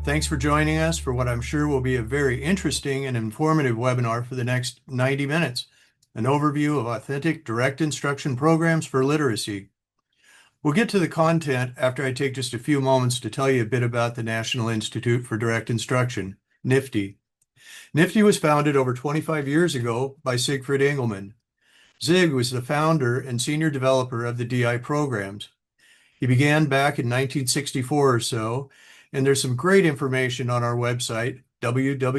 Thanks for joining us for what I'm sure will be a very interesting and informative webinar for the next 90 minutes, an overview of authentic direct instruction programs for literacy. We'll get to the content after I take just a few moments to tell you a bit about the National Institute for Direct Instruction, NIFDI. NIFDI was founded over 25 years ago by Siegfried Engelmann. Zig was the founder and senior developer of the DI programs. He began back in 1964 or so, and there's some great information on our website, www.nifdi.org,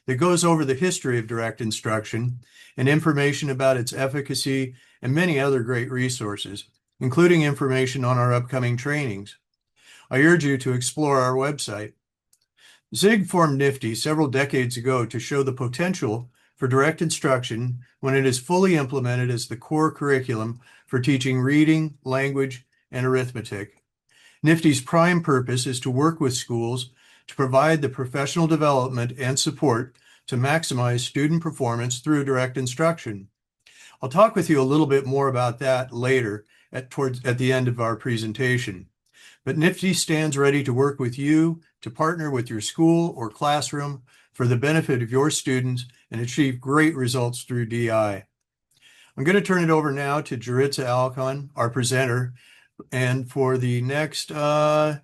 that goes over the history of direct instruction and information about its efficacy and many other great resources, including information on our upcoming trainings. I urge you to explore our website. Zig formed NIFDI several decades ago to show the potential for direct instruction when it is fully implemented as the core curriculum for teaching reading, language, and arithmetic. NIFDI's prime purpose is to work with schools to provide the professional development and support to maximize student performance through direct instruction. I'll talk with you a little bit more about that later at the end of our presentation. But NIFDI stands ready to work with you to partner with your school or classroom for the benefit of your students and achieve great results through DI. I'm going to turn it over now to Jaritza Alecon, our presenter, and for the next 88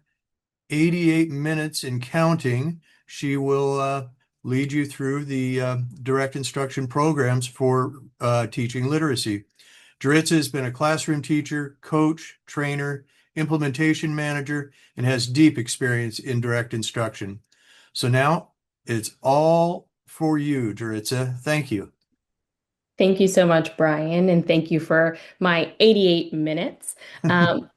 minutes and counting, she will lead you through the direct instruction programs for teaching literacy. Jaritza has been a classroom teacher, coach, trainer, implementation manager, and has deep experience in direct instruction. So now it's all for you, Jaritza. Thank you. Thank you so much, Brian, and thank you for my 88 minutes.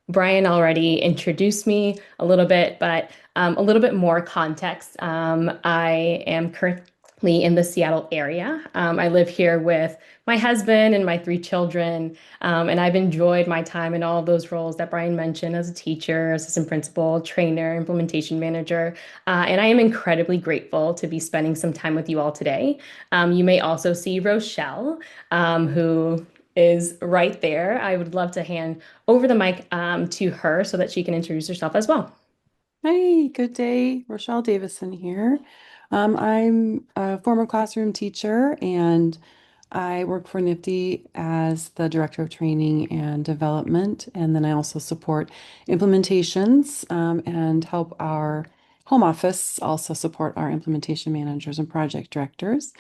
Brian already introduced me a little bit, but a little bit more context. I am currently in the Seattle area. I live here with my husband and my 3 children, and I've enjoyed my time in all of those roles that Brian mentioned as a teacher, assistant principal, trainer, implementation manager, and I am incredibly grateful to be spending some time with you all today. You may also see Rochelle, who is right there. I would love to hand over the mic to her so that she can introduce herself as well. Hi, good day. Rochelle Davison here. I'm a former classroom teacher and I work for NIFDI as the Director of Training and Development. And then I also support implementations and help our home office also support our implementation managers and project directors.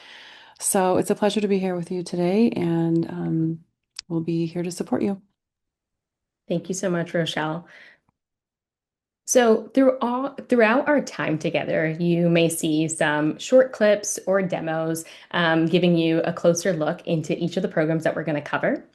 So it's a pleasure to be here with you today and we'll be here to support you. Thank you so much, Rochelle. So throughout our time together, you may see some short clips or demos giving you a closer look into each of the programs that we're going to cover.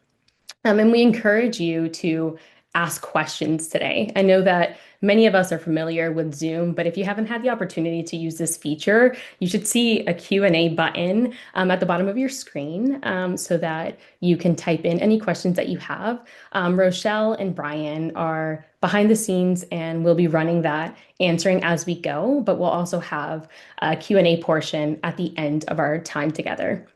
And we encourage you to ask questions today. I know that many of us are familiar with Zoom, but if you haven't had the opportunity to use this feature, you should see a Q&A button at the bottom of your screen so that you can type in any questions that you have. Rochelle and Brian are behind the scenes and we'll be running that, answering as we go, but we'll also have a Q&A portion at the end of our time together.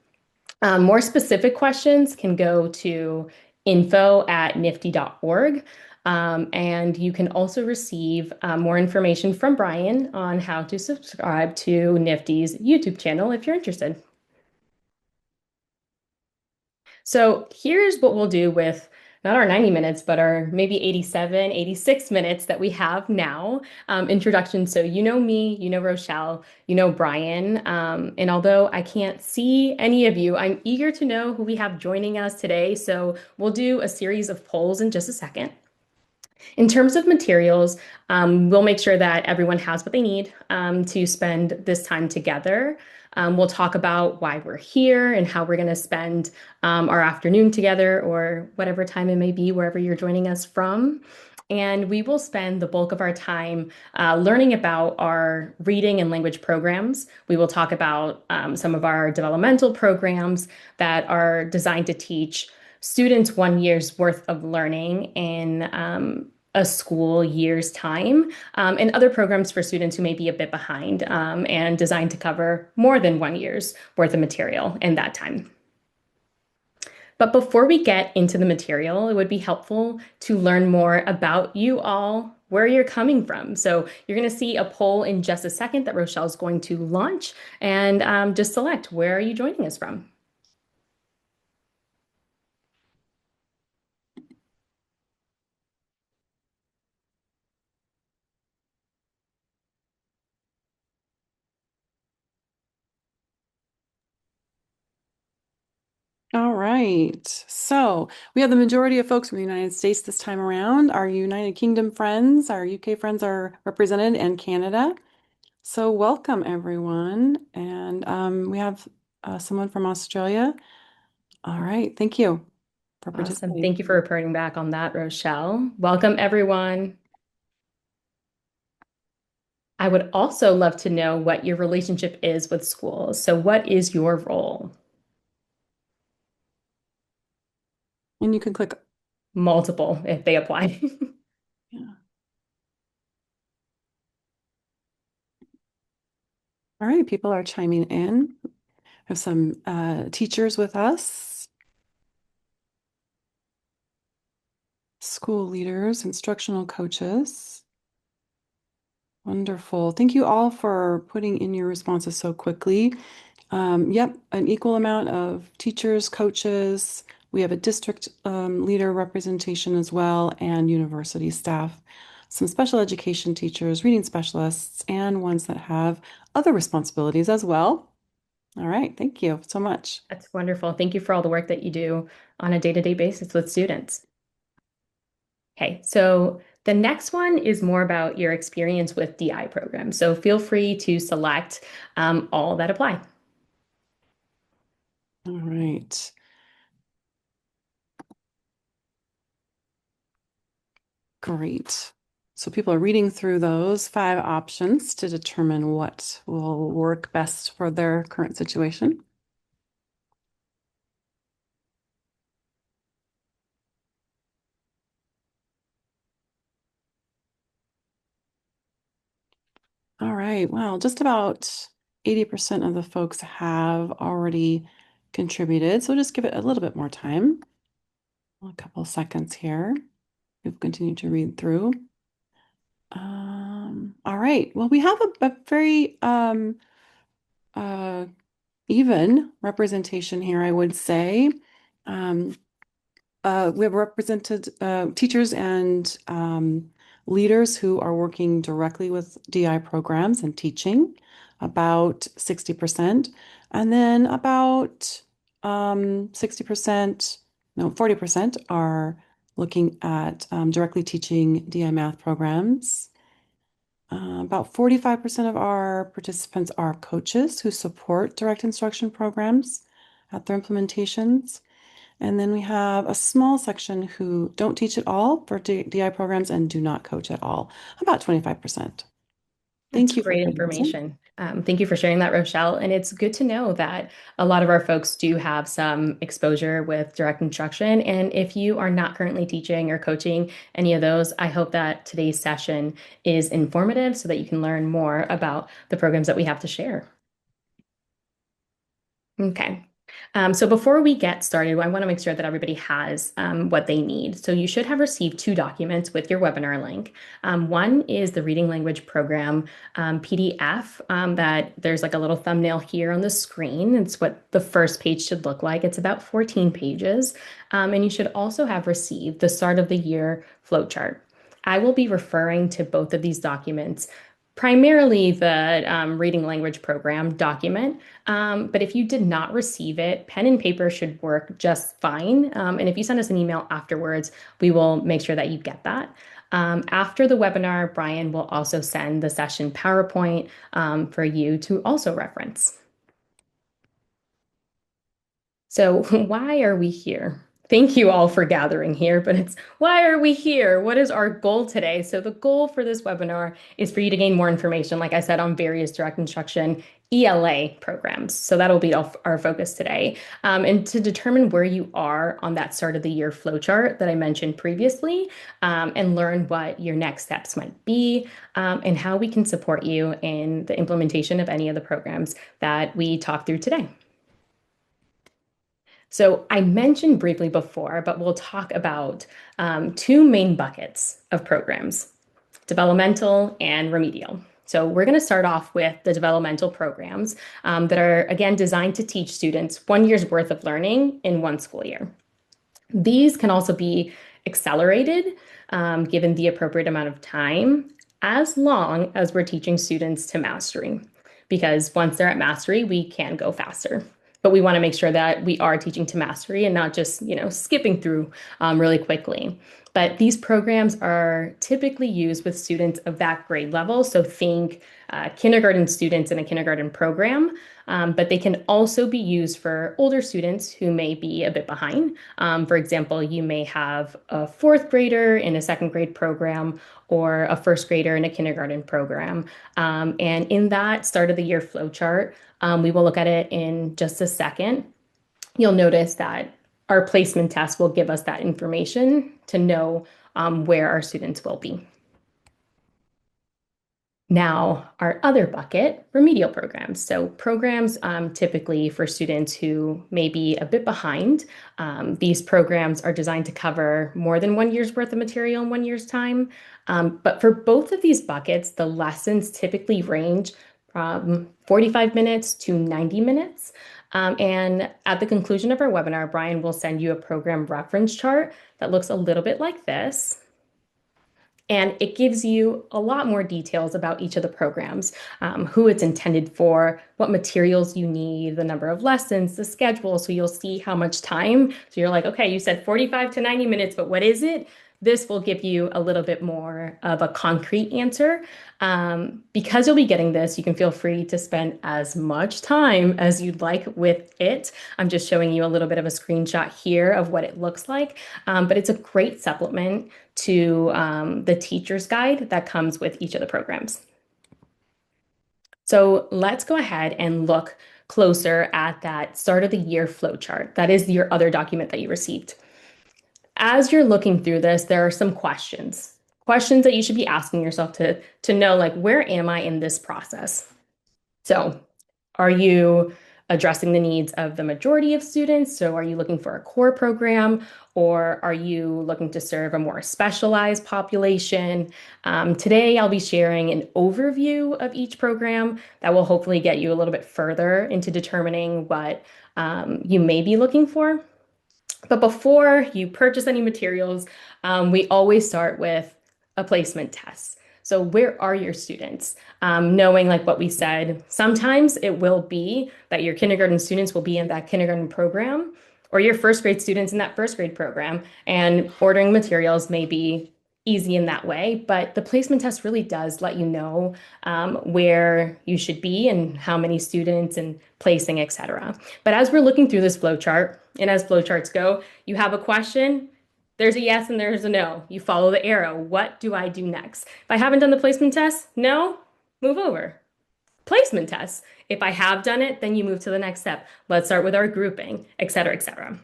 More specific questions can go to info@nifdi.org. And you can also receive more information from Brian on how to subscribe to NIFDI's YouTube channel if you're interested. So here's what we'll do with not our 90 minutes, but our maybe 87, 86 minutes that we have now. Introduction. So you know me, you know Rochelle, you know Brian. And although I can't see any of you, I'm eager to know who we have joining us today. So we'll do a series of polls in just a second. In terms of materials, we'll make sure that everyone has what they need to spend this time together. We'll talk about why we're here and how we're going to spend our afternoon together or whatever time it may be, wherever you're joining us from. And we will spend the bulk of our time learning about our reading and language programs. We will talk about some of our developmental programs that are designed to teach students 1 year's worth of learning in a school year's time, and other programs for students who may be a bit behind and designed to cover more than 1 year's worth of material in that time. But before we get into the material, it would be helpful to learn more about you all, where you're coming from. So you're going to see a poll in just a second that Rochelle's going to launch, and just select where are you joining us from. All right. So we have the majority of folks from the United States this time around. Our United Kingdom friends, our UK friends are represented, and Canada. So welcome, everyone. And we have someone from Australia. All right. Thank you for Awesome. participating. Thank you for reporting back on that, Rochelle. Welcome, everyone. I would also love to know what your relationship is with schools. So what is your role? And you can click. Multiple if they apply. Yeah. All right. People are chiming in. We have some teachers with us, school leaders, instructional coaches. Wonderful. Thank you all for putting in your responses so quickly. Yep, an equal amount of teachers, coaches. We have a district leader representation as well, and university staff, some special education teachers, reading specialists, and ones that have other responsibilities as well. All right, thank you so much. That's wonderful. Thank you for all the work that you do on a day-to-day basis with students. Okay, so the next one is more about your experience with DI programs. So feel free to select all that apply. All right. Great. So people are reading through those 5 options to determine what will work best for their current situation. All right. Well, just about 80% of the folks have already contributed. So just give it a little bit more time. A couple of seconds here. We'll continue to read through. All right. Well, we have a very uh, even representation here, I would say. Um, we have represented teachers and leaders who are working directly with DI programs and teaching, about 60%. And then about 60%, no, 40% are looking at directly teaching DI math programs. About 45% of our participants are coaches who support direct instruction programs at their implementations. And then we have a small section who don't teach at all for DI programs and do not coach at all, about 25%. That's Thank you for great joining us. information. Thank you for sharing that, Rochelle. And it's good to know that a lot of our folks do have some exposure with direct instruction. And if you are not currently teaching or coaching any of those, I hope that today's session is informative so that you can learn more about the programs that we have to share. Okay. So before we get started, I want to make sure that everybody has what they need. So you should have received 2 documents with your webinar link. One is the Reading Language Program PDF that there's like a little thumbnail here on the screen. It's what the first page should look like. It's about 14 pages. And you should also have received the start of the year flowchart. I will be referring to both of these documents, primarily the reading language program document. But if you did not receive it, pen and paper should work just fine. And if you send us an email afterwards, we will make sure that you get that. After the webinar, Brian will also send the session PowerPoint for you to also reference. So why are we here? Thank you all for gathering here, but it's why are we here? What is our goal today? So the goal for this webinar is for you to gain more information, like I said, on various direct instruction ELA programs. So that'll be our focus today. And to determine where you are on that start of the year flowchart that I mentioned previously, and learn what your next steps might be, and how we can support you in the implementation of any of the programs that we talk through today. So I mentioned briefly before, but we'll talk about two main buckets of programs, developmental and remedial. So we're going to start off with the developmental programs that are, again, designed to teach students 1 year's worth of learning in one school year. These can also be accelerated given the appropriate amount of time, as long as we're teaching students to mastery. Because once they're at mastery, we can go faster. But we want to make sure that we are teaching to mastery and not just, skipping through really quickly. But these programs are typically used with students of that grade level. So think kindergarten students in a kindergarten program, but they can also be used for older students who may be a bit behind. For example, you may have a fourth grader in a second grade program or a first grader in a kindergarten program. And in that start of the year flow chart, we will look at it in just a second. You'll notice that our placement test will give us that information to know where our students will be. Now, our other bucket, remedial programs. So programs typically for students who may be a bit behind. These programs are designed to cover more than 1 year's worth of material in 1 year's time. But for both of these buckets, the lessons typically range from 45 minutes to 90 minutes. And at the conclusion of our webinar, Brian will send you a program reference chart that looks a little bit like this. And it gives you a lot more details about each of the programs, who it's intended for, what materials you need, the number of lessons, the schedule. So you'll see how much time. So you're like, okay, you said 45 to 90 minutes, but what is it? This will give you a little bit more of a concrete answer. Because you'll be getting this, you can feel free to spend as much time as you'd like with it. I'm just showing you a little bit of a screenshot here of what it looks like, but it's a great supplement to the teacher's guide that comes with each of the programs. So let's go ahead and look closer at that start of the year flow chart. That is your other document that you received. As you're looking through this, there are some questions that you should be asking yourself to know, like, where am I in this process? So are you addressing the needs of the majority of students? So are you looking for a core program, or are you looking to serve a more specialized population? Today, I'll be sharing an overview of each program that will hopefully get you a little bit further into determining what you may be looking for. But before you purchase any materials, we always start with a placement test. So where are your students? Knowing, like what we said, sometimes it will be that your kindergarten students will be in that kindergarten program, or your first grade students in that first grade program, and ordering materials may be easy in that way. But the placement test really does let you know where you should be and how many students and placing, etc. But as we're looking through this flow chart, and as flowcharts go, you have a question, there's a yes and there's a no. You follow the arrow. What do I do next? If I haven't done the placement test, no, move over. Placement test. If I have done it, then you move to the next step. Let's start with our grouping, etc., etc.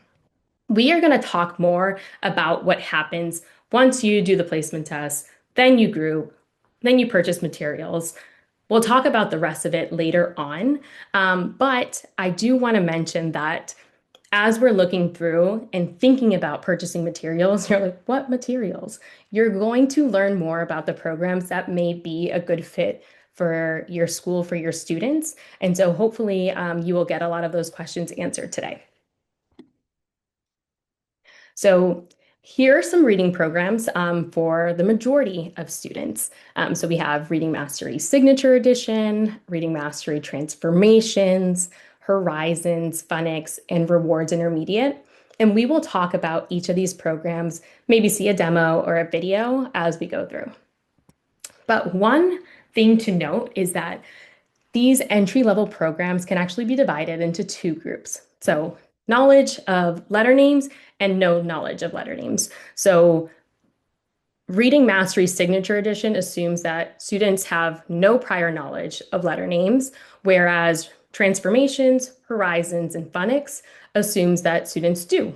We are going to talk more about what happens once you do the placement test, then you group, then you purchase materials. We'll talk about the rest of it later on, but I do want to mention that as we're looking through and thinking about purchasing materials, you're like, what materials? You're going to learn more about the programs that may be a good fit for your school, for your students. And so hopefully you will get a lot of those questions answered today. So here are some reading programs for the majority of students. So we have Reading Mastery Signature Edition, Reading Mastery Transformations, Horizons, Phonics, and Rewards Intermediate. And we will talk about each of these programs, maybe see a demo or a video as we go through. But one thing to note is that these entry-level programs can actually be divided into two groups. So knowledge of letter names and no knowledge of letter names. So Reading Mastery Signature Edition assumes that students have no prior knowledge of letter names, whereas Transformations, Horizons, and Phonics assumes that students do.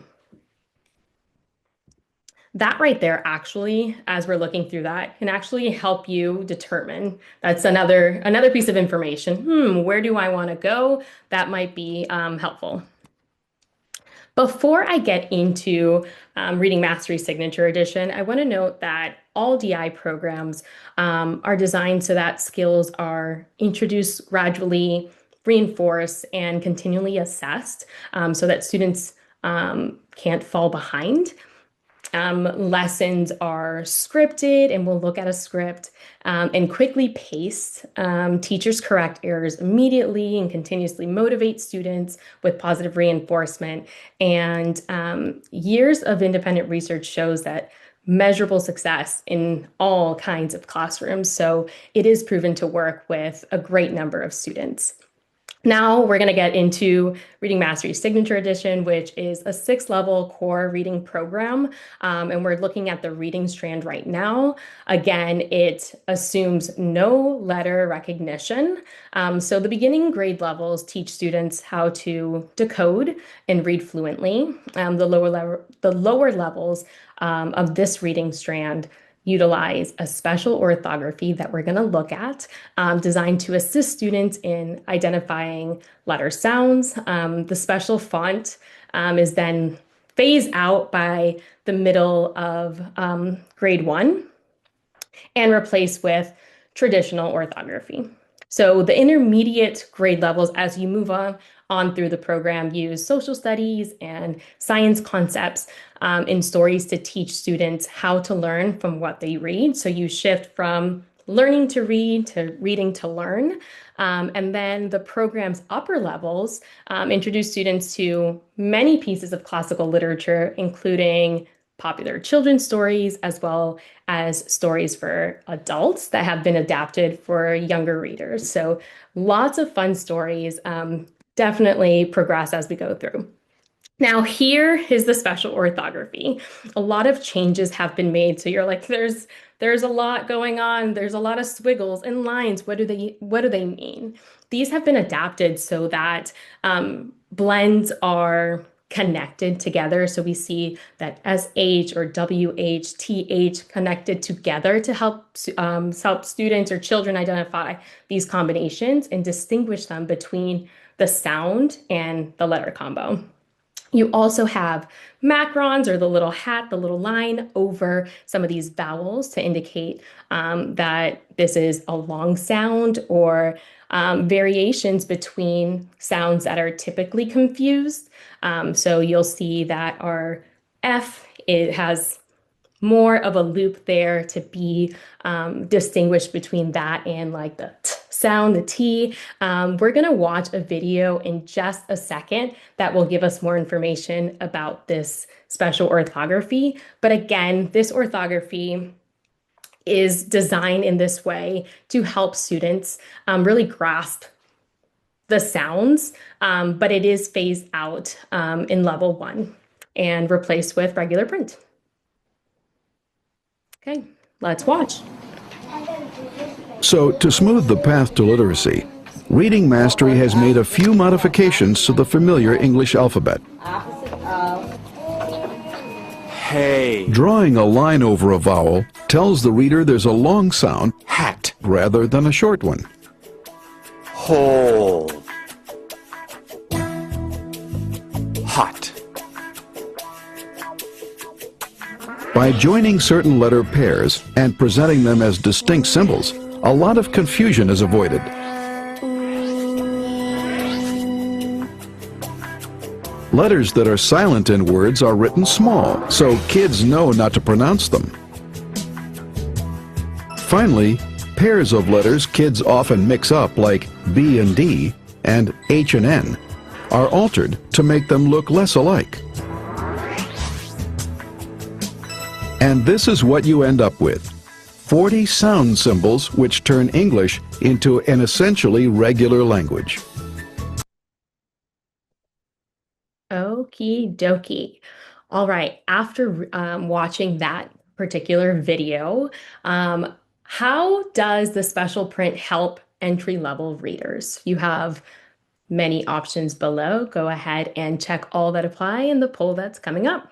That right there, actually, as we're looking through that, can actually help you determine. That's another piece of information. Where do I want to go? That might be helpful. Before I get into Reading Mastery Signature Edition, I want to note that all DI programs are designed so that skills are introduced gradually, reinforced, and continually assessed so that students can't fall behind. Lessons are scripted, and we'll look at a script and quickly paste. Teachers correct errors immediately and continuously motivate students with positive reinforcement. And years of independent research shows that measurable success in all kinds of classrooms. So it is proven to work with a great number of students. Now we're going to get into Reading Mastery Signature Edition, which is a 6-level core reading program. And we're looking at the reading strand right now. Again, it assumes no letter recognition. So the beginning grade levels teach students how to decode and read fluently. The lower levels of this reading strand utilize a special orthography that we're going to look at, designed to assist students in identifying letter sounds. The special font is then phased out by the middle of grade 1 and replaced with traditional orthography. So the intermediate grade levels, as you move on through the program, use social studies and science concepts in stories to teach students how to learn from what they read. So you shift from learning to read to reading to learn. And then the program's upper levels introduce students to many pieces of classical literature, including popular children's stories, as well as stories for adults that have been adapted for younger readers. So lots of fun stories, definitely progress as we go through. Now, here is the special orthography. A lot of changes have been made. So you're like, there's a lot going on. There's a lot of squiggles and lines. What do they mean? These have been adapted so that blends are connected together. So we see that SH or WH, TH connected together to help students or children identify these combinations and distinguish them between the sound and the letter combo. You also have macrons, or the little hat, the little line over some of these vowels to indicate that this is a long sound, or variations between sounds that are typically confused. So you'll see that our F, it has more of a loop there to be distinguished between that and like the T sound, the T. We're going to watch a video in just a second that will give us more information about this special orthography. But again, this orthography is designed in this way to help students really grasp the sounds, but it is phased out in level 1 and replaced with regular print. Okay, let's watch. So, to smooth the path to literacy, Reading Mastery has made a few modifications to the familiar English alphabet. Hey. Drawing a line over a vowel tells the reader there's a long sound, Hat. rather than a short one. Hole. Hot. By joining certain letter pairs and presenting them as distinct symbols, a lot of confusion is avoided. Letters that are silent in words are written small, so kids know not to pronounce them. Finally, pairs of letters kids often mix up, like B and D and H and N, are altered to make them look less alike. And this is what you end up with: 40 sound symbols which turn English into an essentially regular language. Okie dokie. All right, after watching that particular video, how does the special print help entry-level readers? You have many options below. Go ahead and check all that apply in the poll that's coming up.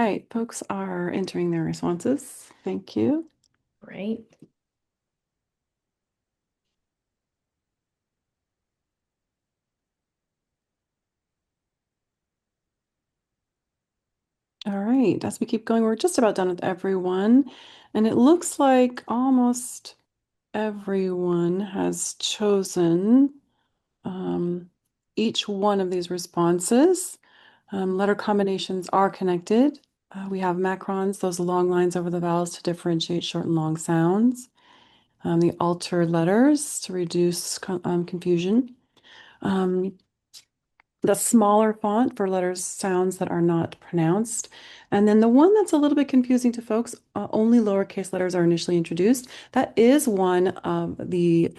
right, folks are entering their responses. Thank you. Right. All right, as we keep going, we're just about done with everyone. And it looks like almost everyone has chosen each one of these responses. Letter combinations are connected. We have macrons, those long lines over the vowels to differentiate short and long sounds. The altered letters to reduce confusion. The smaller font for letters, sounds that are not pronounced. And then the one that's a little bit confusing to folks, only lowercase letters are initially introduced. That is one of the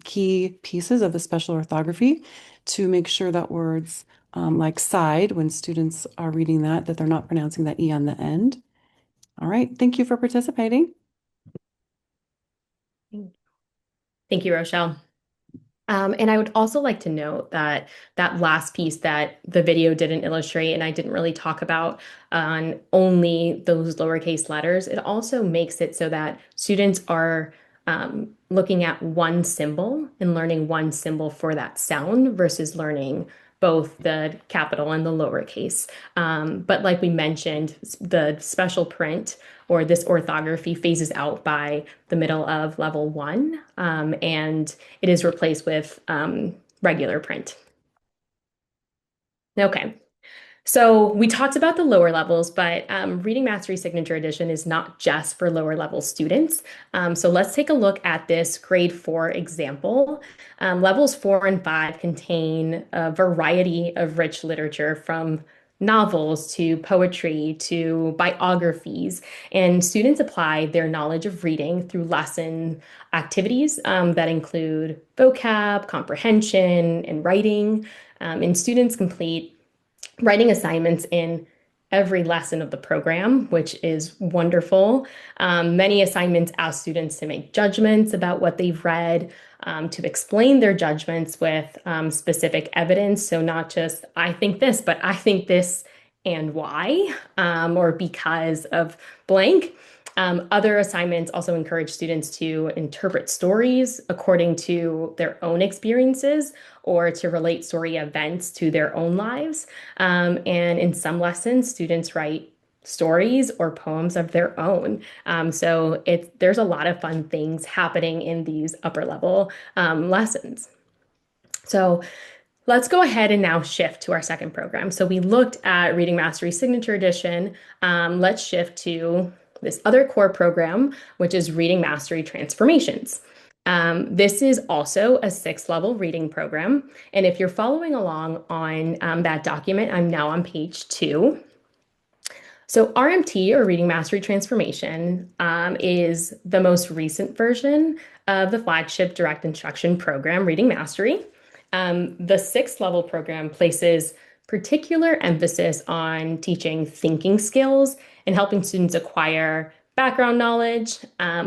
key pieces of the special orthography to make sure that words like side, when students are reading that they're not pronouncing that E on the end. All right, thank you for participating. Thank you, Rochelle. And I would also like to note that that last piece that the video didn't illustrate and I didn't really talk about on only those lowercase letters, it also makes it so that students are looking at one symbol and learning one symbol for that sound versus learning both the capital and the lowercase. But like we mentioned, the special print or this orthography phases out by the middle of level 1, and it is replaced with regular print. Okay. So we talked about the lower levels, but Reading Mastery Signature Edition is not just for lower level students. So let's take a look at this grade 4 example. Levels 4 and 5 contain a variety of rich literature from novels to poetry to biographies, and students apply their knowledge of reading through lesson activities that include vocab, comprehension, and writing. And students complete writing assignments in every lesson of the program, which is wonderful. Many assignments ask students to make judgments about what they've read, to explain their judgments with specific evidence. So not just, I think this, but I think this and why, or because of blank. Other assignments also encourage students to interpret stories according to their own experiences or to relate story events to their own lives. And in some lessons, students write stories or poems of their own. So there's a lot of fun things happening in these upper level lessons. So let's go ahead and now shift to our second program. So we looked at Reading Mastery Signature Edition. Let's shift to this other core program, which is Reading Mastery Transformations. This is also a 6-level reading program. And if you're following along on that document, I'm now on page 2. So RMT, or Reading Mastery Transformation, is the most recent version of the flagship direct instruction program, Reading Mastery. The 6th-level program places particular emphasis on teaching thinking skills and helping students acquire background knowledge.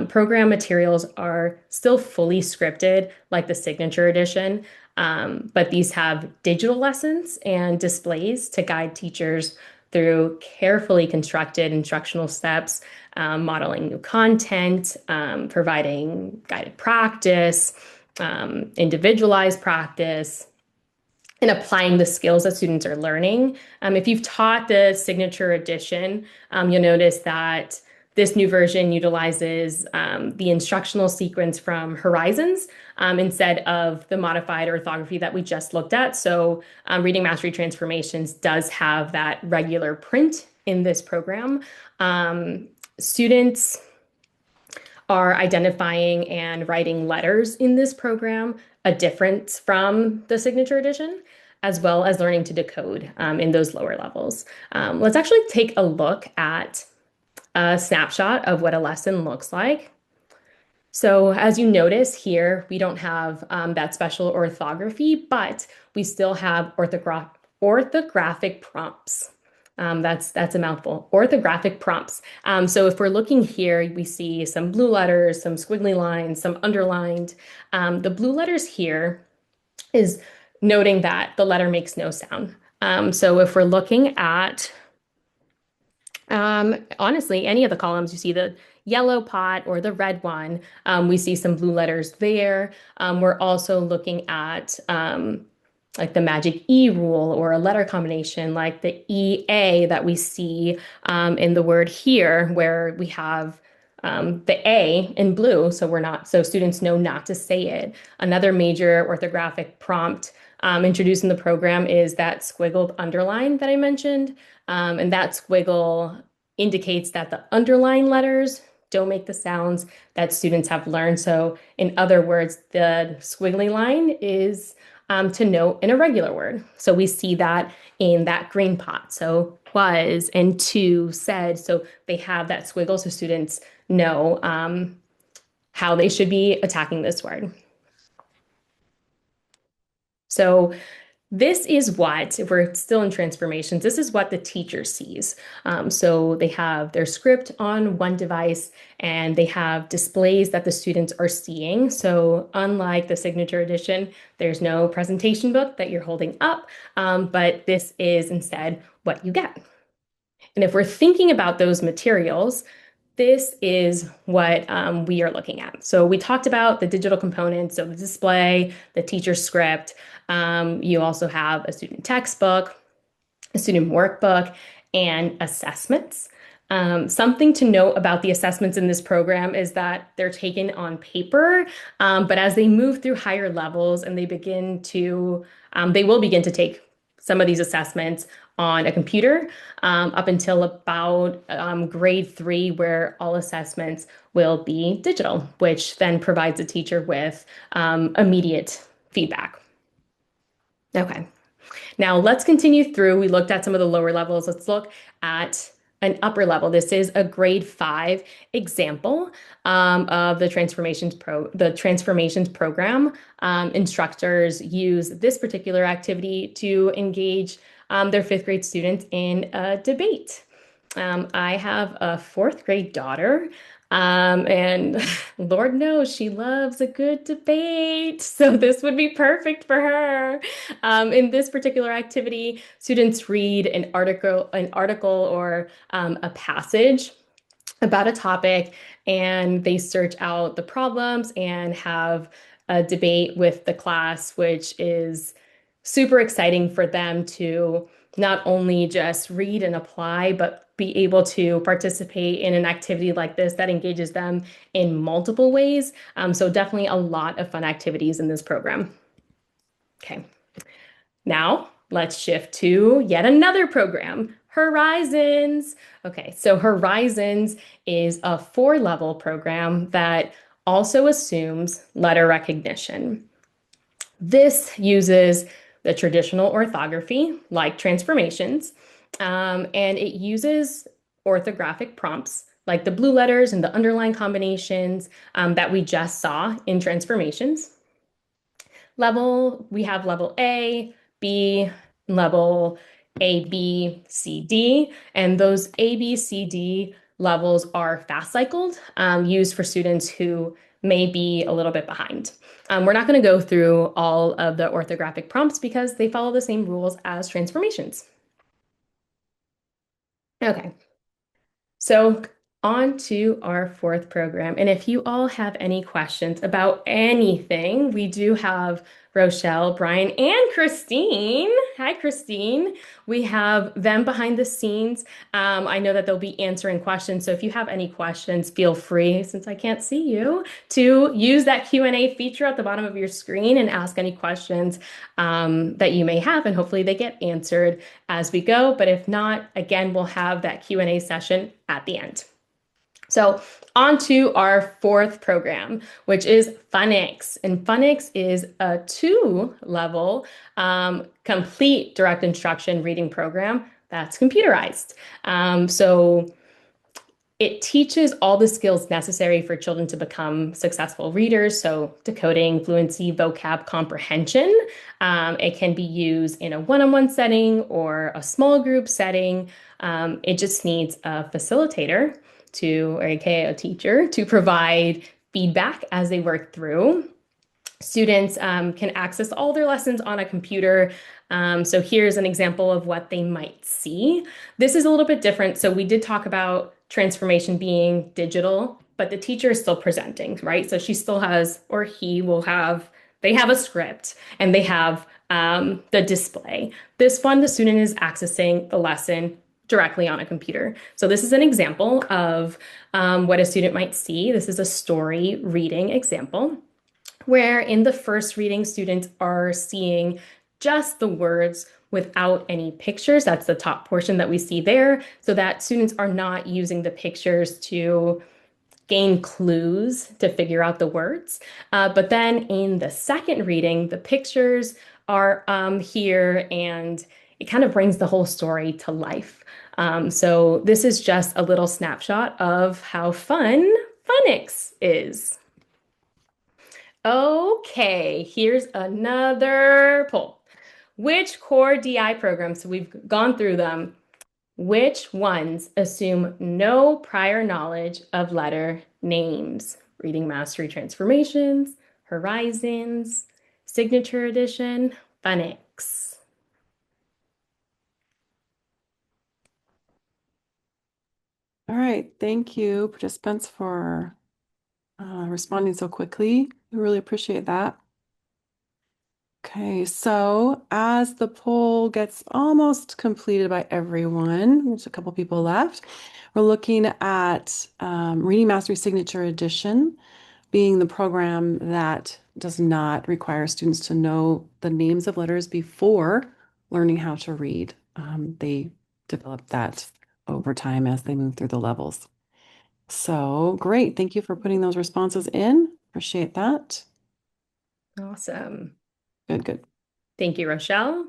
Program materials are still fully scripted, like the Signature Edition, but these have digital lessons and displays to guide teachers through carefully constructed instructional steps, modeling new content, providing guided practice, individualized practice, and applying the skills that students are learning. If you've taught the Signature Edition, you'll notice that this new version utilizes the instructional sequence from Horizons instead of the modified orthography that we just looked at. So Reading Mastery Transformations does have that regular print in this program. Students are identifying and writing letters in this program, a difference from the Signature Edition, as well as learning to decode in those lower levels. Let's actually take a look at a snapshot of what a lesson looks like. So as you notice here, we don't have that special orthography, but we still have orthographic prompts. That's a mouthful. Orthographic prompts. So if we're looking here, we see some blue letters, some squiggly lines, some underlined. The blue letters here is noting that the letter makes no sound. So if we're looking at Honestly, any of the columns, you see the yellow pot or the red one, we see some blue letters there. We're also looking at like the magic E rule or a letter combination like the EA that we see in the word here, where we have the A in blue, so students know not to say it. Another major orthographic prompt introduced in the program is that squiggled underline that I mentioned. And that squiggle indicates that the underlying letters don't make the sounds that students have learned. So in other words, the squiggly line is to note an irregular word. So we see that in that green pot. So was and to, said. So they have that squiggle so students know how they should be attacking this word. So this is what, if we're still in transformations, this is what the teacher sees. So they have their script on one device and they have displays that the students are seeing. So unlike the signature edition, there's no presentation book that you're holding up, but this is instead what you get. And if we're thinking about those materials, this is what we are looking at. So we talked about the digital components, so the display, the teacher script. You also have a student textbook, a student workbook, and assessments. Something to note about the assessments in this program is that they're taken on paper, but as they move through higher levels and they will begin to take some of these assessments on a computer up until about grade 3, where all assessments will be digital, which then provides a teacher with immediate feedback. Okay, now let's continue through. We looked at some of the lower levels. Let's look at an upper level. This is a grade 5 example of the transformations program. Instructors use this particular activity to engage their 5th grade students in a debate. I have a 4th grade daughter, and Lord knows she loves a good debate. So this would be perfect for her. In this particular activity, students read an article or a passage about a topic, and they search out the problems and have a debate with the class, which is super exciting for them to not only just read and apply, but be able to participate in an activity like this that engages them in multiple ways. So definitely a lot of fun activities in this program. Okay, now let's shift to yet another program, Horizons. Okay, so Horizons is a 4-level program that also assumes letter recognition. This uses the traditional orthography, like transformations, and it uses orthographic prompts like the blue letters and the underline combinations that we just saw in transformations. We have level A, B, level A, B, C, D, and those A, B, C, D levels are fast cycled, used for students who may be a little bit behind. We're not going to go through all of the orthographic prompts because they follow the same rules as transformations. Okay, so on to our 4th program. And if you all have any questions about anything, we do have Rochelle, Brian, and Christine. Hi, Christine. We have them behind the scenes. I know that they'll be answering questions. So if you have any questions, feel free, since I can't see you, to use that Q&A feature at the bottom of your screen and ask any questions that you may have. And hopefully they get answered as we go. But if not, again, we'll have that Q&A session at the end. So on to our 4th program, which is phonics. And phonics is a 2-level complete direct instruction reading program that's computerized. So it teaches all the skills necessary for children to become successful readers. So decoding, fluency, vocab, comprehension. It can be used in a one-on-one setting or a small group setting. It just needs a facilitator or aka a teacher, to provide feedback as they work through. Students can access all their lessons on a computer So here's an example of what they might see. This is a little bit different. So we did talk about transformation being digital, but the teacher is still presenting, right? So she still has, or he will have, they have a script and they have the display. This one, the student is accessing the lesson directly on a computer. So this is an example of what a student might see. This is a story reading example, where in the first reading, students are seeing just the words without any pictures. That's the top portion that we see there, so that students are not using the pictures to gain clues to figure out the words. But then in the second reading, the pictures are here and it kind of brings the whole story to life. So this is just a little snapshot of how fun phonics is. Okay, here's another poll. Which core DI programs, so we've gone through them, which ones assume no prior knowledge of letter names? Reading Mastery Transformations, Horizons, Signature Edition, Phonics. All right, thank you, participants, for responding so quickly. We really appreciate that. Okay, so as the poll gets almost completed by everyone, there's a couple people left. We're looking at Reading Mastery Signature Edition being the program that does not require students to know the names of letters before learning how to read. They develop that over time as they move through the levels. So great. Thank you for putting those responses in. Appreciate that. Awesome. Good. Thank you, Rochelle.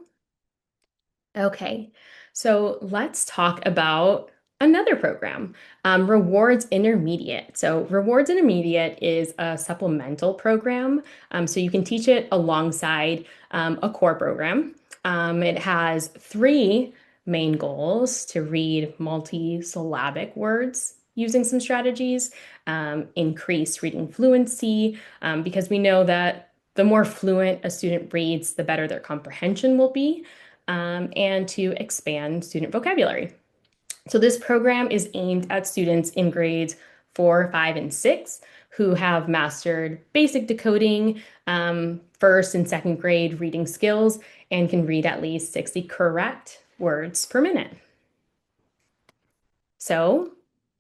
Okay, so let's talk about another program, Rewards Intermediate. So Rewards Intermediate is a supplemental program, so you can teach it alongside a core program. It has three main goals: to read multi-syllabic words using some strategies, increase reading fluency, because we know that the more fluent a student reads, the better their comprehension will be, and to expand student vocabulary. So this program is aimed at students in grades 4, 5, and 6 who have mastered basic decoding, first and second grade reading skills, and can read at least 60 correct words per minute. So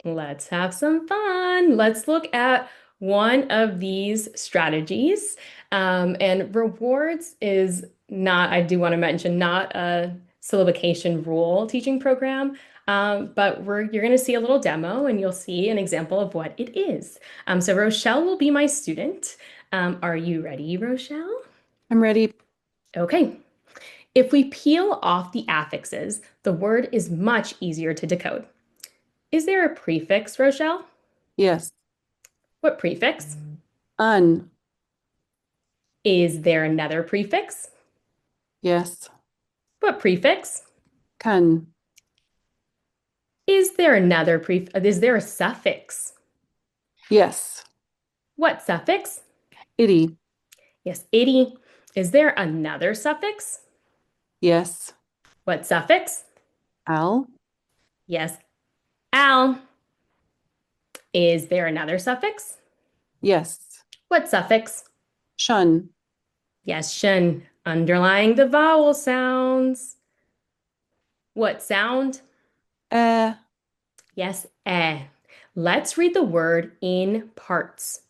let's have some fun. Let's look at one of these strategies. And rewards is not, I do want to mention, not a syllabication rule teaching program, but you're going to see a little demo and you'll see an example of what it is. So Rochelle will be my student. Are you ready, Rochelle? I'm ready. Okay. If we peel off the affixes, the word is much easier to decode. Is there a prefix, Rochelle? Yes. What prefix? Un. Is there another prefix? Yes. What prefix? Can. Is there another is there a suffix? Yes. What suffix? Itty. Yes, itty. Is there another suffix? Yes. What suffix? Al. Yes, al. Is there another suffix? Yes. What suffix? Shun. Yes, shun. Underlying the vowel sounds. What sound? Eh. Yes, eh. Let's read the word in parts.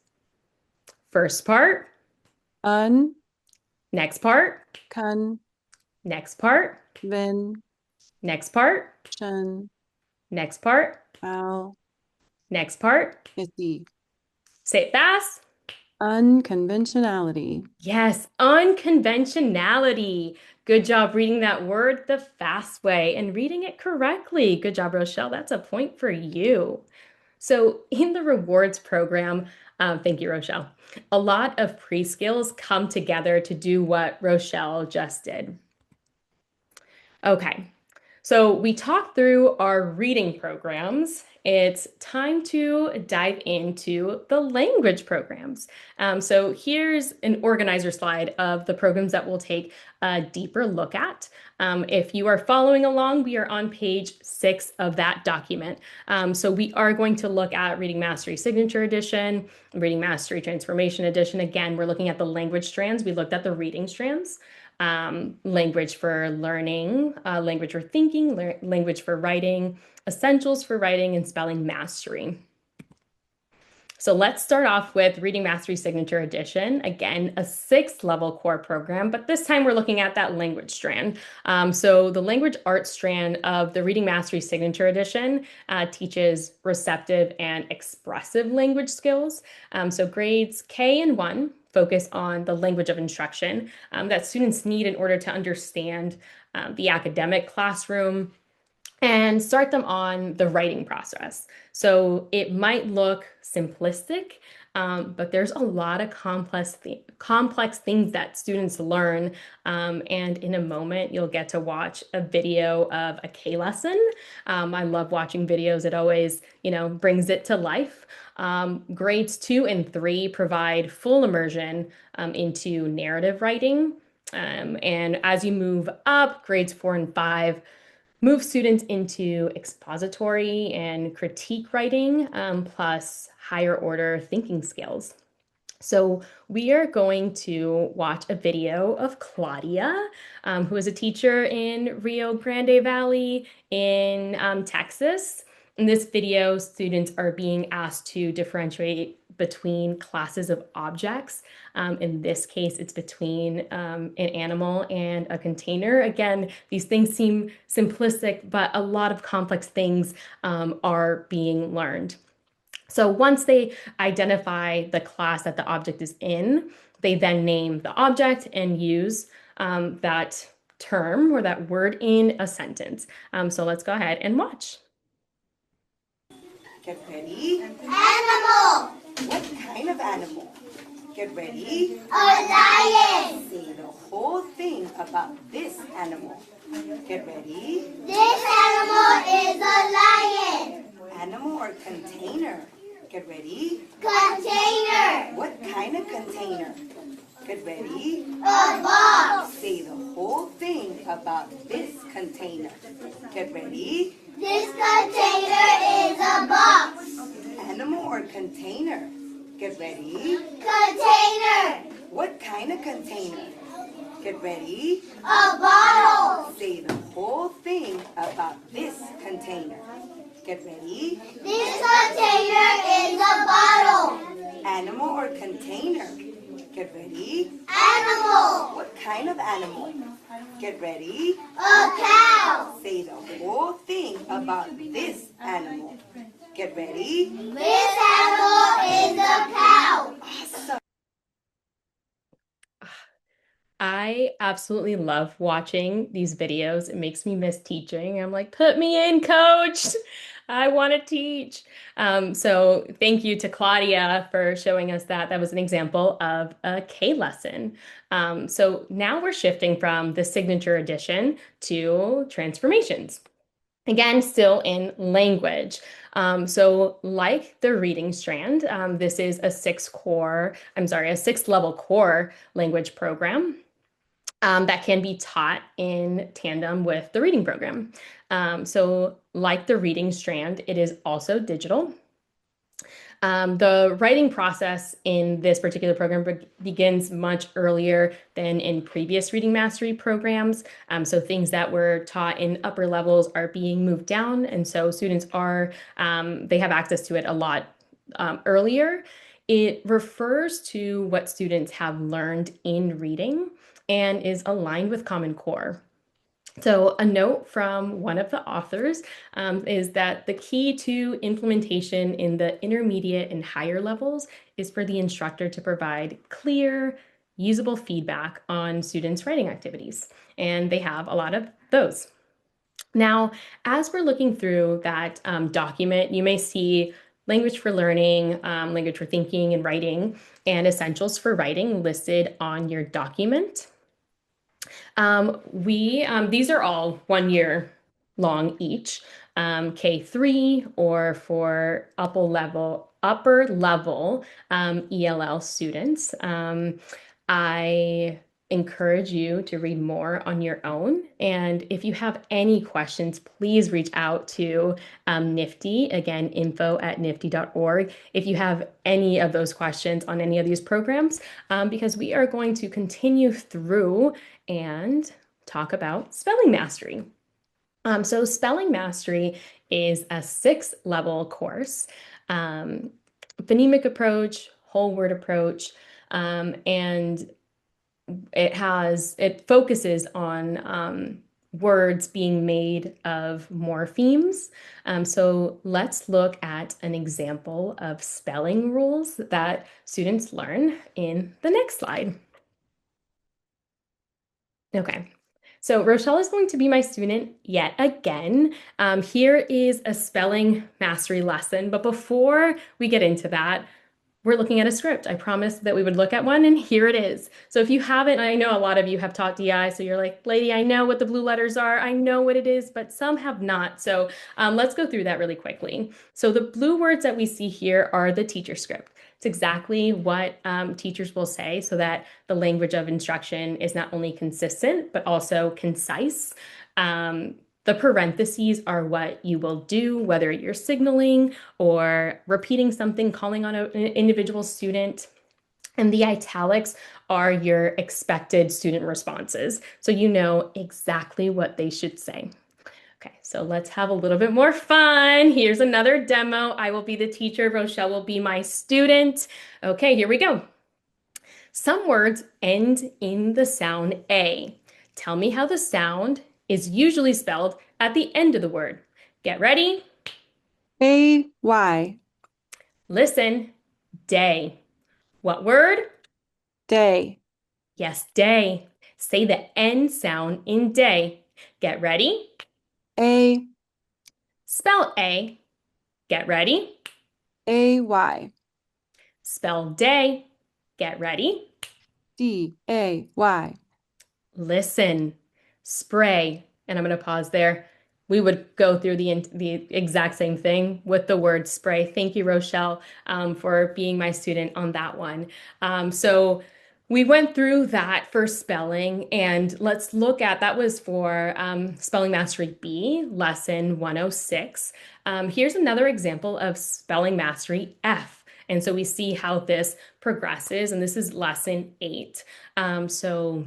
First part. Un. Next part. Can. Next part. Vin. Next part. Shun. Next part. Al. Next part. Itty. Say it fast. Unconventionality. Yes, unconventionality. Good job reading that word the fast way and reading it correctly. Good job, Rochelle. That's a point for you. So in the rewards program, thank you, Rochelle, a lot of pre-skills come together to do what Rochelle just did. Okay, So we talked through our reading programs. It's time to dive into the language programs. So here's an organizer slide of the programs that we'll take a deeper look at. If you are following along, we are on page 6 of that document. So we are going to look at Reading Mastery Signature Edition, Reading Mastery Transformation Edition. Again, we're looking at the language strands. We looked at the reading strands. Language for learning, language for thinking, language for writing, essentials for writing, and spelling mastery. So let's start off with Reading Mastery Signature Edition. Again, a 6th level core program, but this time we're looking at that language strand. So the language arts strand of the Reading Mastery Signature Edition teaches receptive and expressive language skills. So grades K and 1 focus on the language of instruction that students need in order to understand the academic classroom and start them on the writing process. So it might look simplistic, but there's a lot of complex things that students learn. And in a moment, you'll get to watch a video of a K lesson. I love watching videos. It always, brings it to life. Grades 2 and 3 provide full immersion into narrative writing. And as you move up, grades 4 and 5 move students into expository and critique writing, plus higher order thinking skills. So we are going to watch a video of Claudia, who is a teacher in Rio Grande Valley in Texas. In this video, students are being asked to differentiate between classes of objects. In this case, it's between an animal and a container. Again, these things seem simplistic, but a lot of complex things are being learned. So once they identify the class that the object is in, they then name the object and use that term or that word in a sentence. So let's go ahead and watch. Get ready. Animal. What kind of animal? Get ready. A lion. Say the whole thing about this animal. Get ready. This animal is a lion. Animal or container? Get ready. Container. What kind of container? Get ready. A box. Say the whole thing about this container. Get ready. This container is a box. Animal or container? Get ready. Container. What kind of container? Get ready. A bottle. Say the whole thing about this container. Get ready. This container is a bottle. Animal or container? Get ready. Animal. What kind of animal? Get ready. A cow. Say the whole thing about this animal. Get ready. This animal is a cow. Awesome. I absolutely love watching these videos. It makes me miss teaching. I'm like, put me in, coach. I want to teach. So thank you to Claudia for showing us that. That was an example of a K lesson. So now we're shifting from the signature edition to transformations. Again, still in language. So like the reading strand, this is a 6th level core language program. That can be taught in tandem with the reading program. So like the reading strand, it is also digital. The writing process in this particular program begins much earlier than in previous reading mastery programs. So things that were taught in upper levels are being moved down. And so students they have access to it a lot earlier. It refers to what students have learned in reading and is aligned with Common Core. So a note from one of the authors is that the key to implementation in the intermediate and higher levels is for the instructor to provide clear, usable feedback on students' writing activities. And they have a lot of those. Now, as we're looking through that document, you may see language for learning, language for thinking and writing, and essentials for writing listed on your document. These are all 1 year long each, K3 or for upper level ELL students. I encourage you to read more on your own. And if you have any questions, please reach out to NIFDI, again, info@nifdi.org, if you have any of those questions on any of these programs, because we are going to continue through and talk about spelling mastery. So spelling mastery is a 6-level course, phonemic approach, whole word approach, and it focuses on words being made of morphemes. So let's look at an example of spelling rules that students learn in the next slide. Okay. So Rochelle is going to be my student yet again. Here is a spelling mastery lesson, but before we get into that, we're looking at a script. I promised that we would look at one, and here it is. So if you haven't, I know a lot of you have taught DI, so you're like, lady, I know what the blue letters are. I know what it is, but some have not. So let's go through that really quickly. So the blue words that we see here are the teacher script. It's exactly what teachers will say so that the language of instruction is not only consistent, but also concise. The parentheses are what you will do, whether you're signaling or repeating something, calling on an individual student. And the italics are your expected student responses. So you know exactly what they should say. Okay, so let's have a little bit more fun. Here's another demo. I will be the teacher. Rochelle will be my student. Okay, here we go. Some words end in the sound A. Tell me how the sound is usually spelled at the end of the word. Get ready. A-Y. Listen. Day. What word? Day. Yes, day. Say the N sound in day. Get ready. A. Spell A. Get ready. A-Y. Spell day. Get ready. D-A-Y. Listen. Spray. And I'm going to pause there. We would go through the exact same thing with the word spray. Thank you, Rochelle, for being my student on that one. So we went through that for spelling, and let's look at, that was for Spelling Mastery B, lesson 106. Here's another example of Spelling Mastery F. And so we see how this progresses, and this is lesson 8. So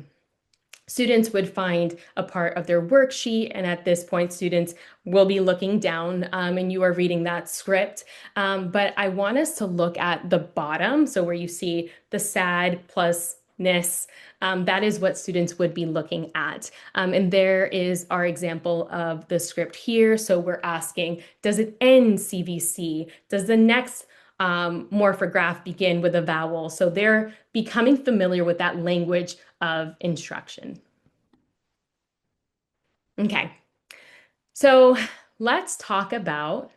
students would find a part of their worksheet, and at this point, students will be looking down and you are reading that script. But I want us to look at the bottom, so where you see the sad plus ness, that is what students would be looking at. And there is our example of the script here. So we're asking, does it end CVC? Does the next morphograph begin with a vowel? So they're becoming familiar with that language of instruction. Okay, so let's talk about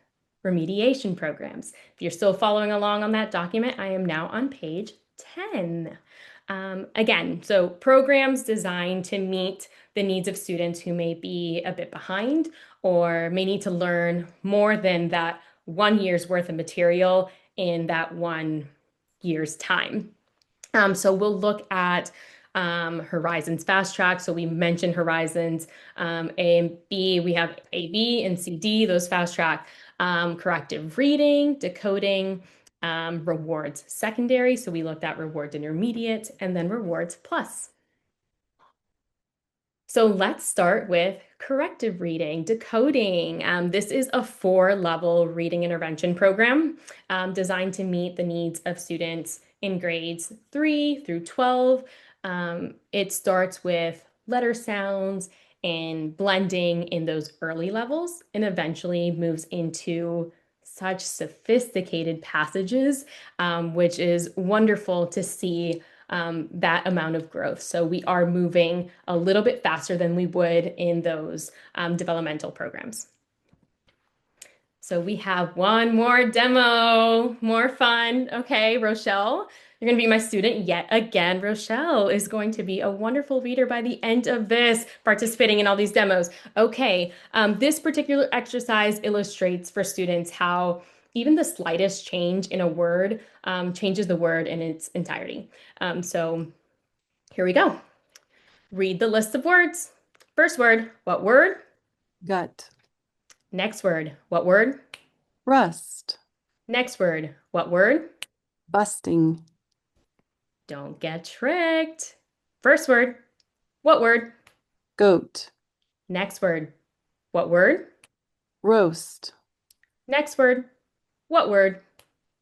remediation programs. If you're still following along on that document, I am now on page 10. Again, so programs designed to meet the needs of students who may be a bit behind or may need to learn more than that 1 year's worth of material in that 1 year's time. So we'll look at Horizons Fast Track. So we mentioned Horizons A and B. We have A, B, and C, D, those Fast Track. Corrective reading, decoding, rewards secondary. So we looked at rewards intermediate and then rewards plus. So let's start with corrective reading, decoding. This is a 4-level reading intervention program designed to meet the needs of students in grades 3 through 12. It starts with letter sounds and blending in those early levels and eventually moves into such sophisticated passages, which is wonderful to see that amount of growth. So we are moving a little bit faster than we would in those developmental programs. So we have one more demo, more fun. Okay, Rochelle, You're going to be my student yet again. Rochelle is going to be a wonderful reader by the end of this, participating in all these demos. Okay, this particular exercise illustrates for students how even the slightest change in a word changes the word in its entirety. So here we go. Read the list of words. First word, what word? Gut. Next word, what word? Rust. Next word, what word? Busting. Don't get tricked. First word, what word? Goat. Next word, what word? Roast. Next word, what word?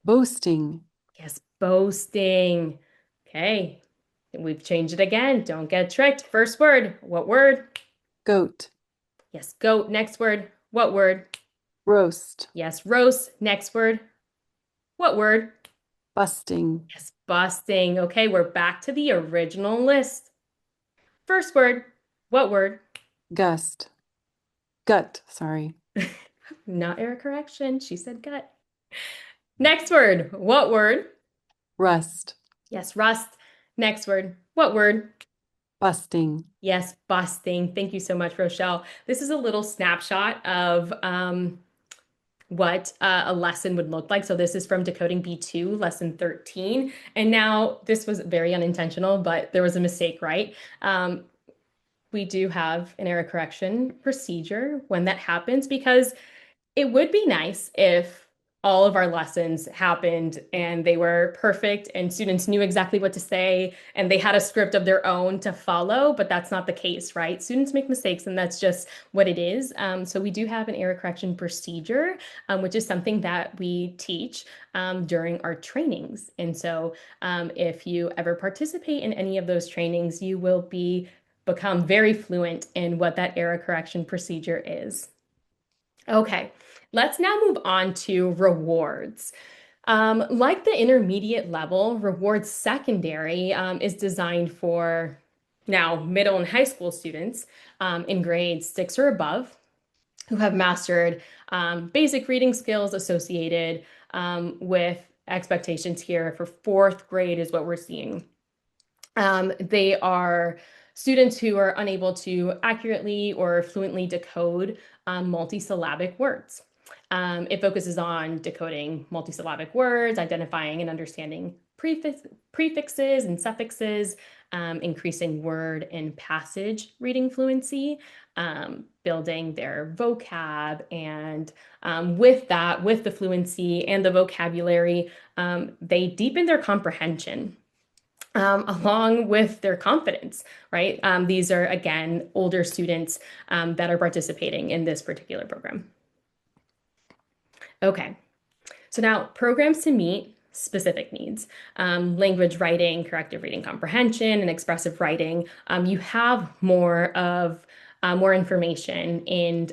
Boasting. Yes, boasting. Okay, we've changed it again. Don't get tricked. First word, what word? Goat. Yes, goat. Next word, what word? Roast. Yes, roast. Next word, what word? Busting. Yes, busting. Okay, we're back to the original list. First word, what word? Gust. Gut, sorry. Not error correction. She said gut. Next word, what word? Rust. Yes, rust. Next word, what word? Busting. Yes, busting. Thank you so much, Rochelle. This is a little snapshot of what a lesson would look like. So this is from Decoding B2, lesson 13. And now this was very unintentional, but there was a mistake, right? We do have an error correction procedure when that happens, because it would be nice if all of our lessons happened and they were perfect and students knew exactly what to say and they had a script of their own to follow, but that's not the case, right? Students make mistakes and that's just what it is. So we do have an error correction procedure, which is something that we teach during our trainings. And so if you ever participate in any of those trainings, you will become very fluent in what that error correction procedure is. Okay, let's now move on to rewards. Like the intermediate level, rewards secondary is designed for now middle and high school students in grades 6 or above who have mastered basic reading skills associated with expectations here for 4th grade is what we're seeing. They are students who are unable to accurately or fluently decode multisyllabic words. It focuses on decoding multisyllabic words, identifying and understanding prefixes and suffixes, increasing word and passage reading fluency, building their vocab, and with the fluency and the vocabulary, they deepen their comprehension. Along with their confidence, right? These are, again, older students that are participating in this particular program. Okay, so now programs to meet specific needs, language writing, corrective reading comprehension, and expressive writing. You have more information in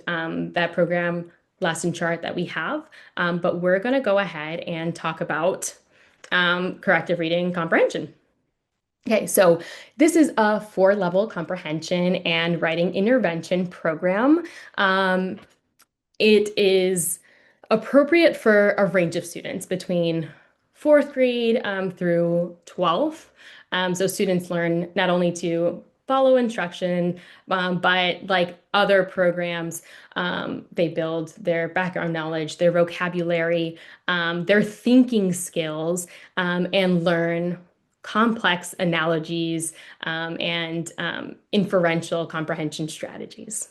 that program lesson chart that we have, but we're gonna go ahead and talk about corrective reading comprehension. Okay, so this is a 4-level comprehension and writing intervention program. It is appropriate for a range of students between 4th grade through 12th. So students learn not only to follow instruction, but like other programs, they build their background knowledge, their vocabulary, their thinking skills, and learn complex analogies and inferential comprehension strategies.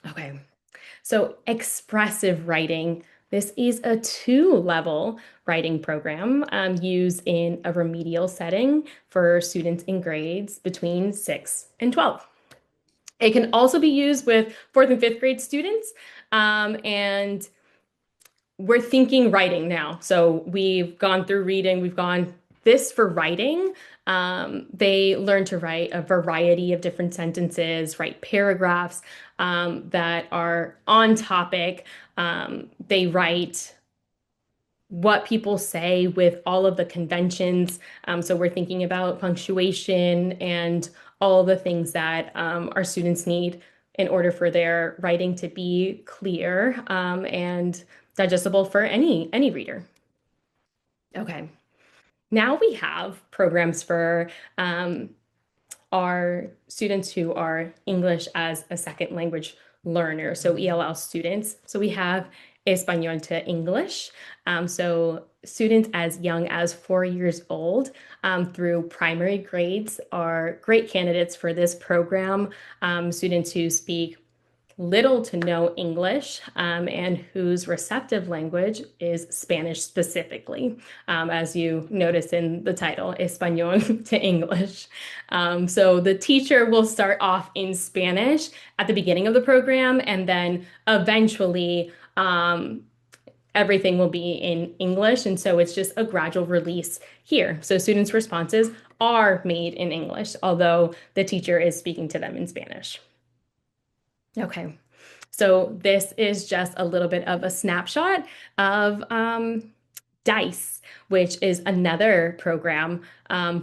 Okay, so expressive writing. This is a 2-level writing program used in a remedial setting for students in grades between 6 and 12. It can also be used with 4th and 5th grade students, and we're thinking writing now. So we've gone through reading, we've gone this for writing. They learn to write a variety of different sentences, write paragraphs that are on topic. They write what people say with all of the conventions. So we're thinking about punctuation and all the things that our students need in order for their writing to be clear and digestible for any reader. Okay. now we have programs for our students who are English as a second language learners, so ELL students. So we have Español to English. So students as young as 4 years old through primary grades are great candidates for this program. Students who speak little to no English and whose receptive language is Spanish specifically, as you notice in the title, Español to English. So the teacher will start off in Spanish at the beginning of the program, and then eventually everything will be in English. And so it's just a gradual release here. So students' responses are made in English, although the teacher is speaking to them in Spanish. Okay, so this is just a little bit of a snapshot of DICE, which is another program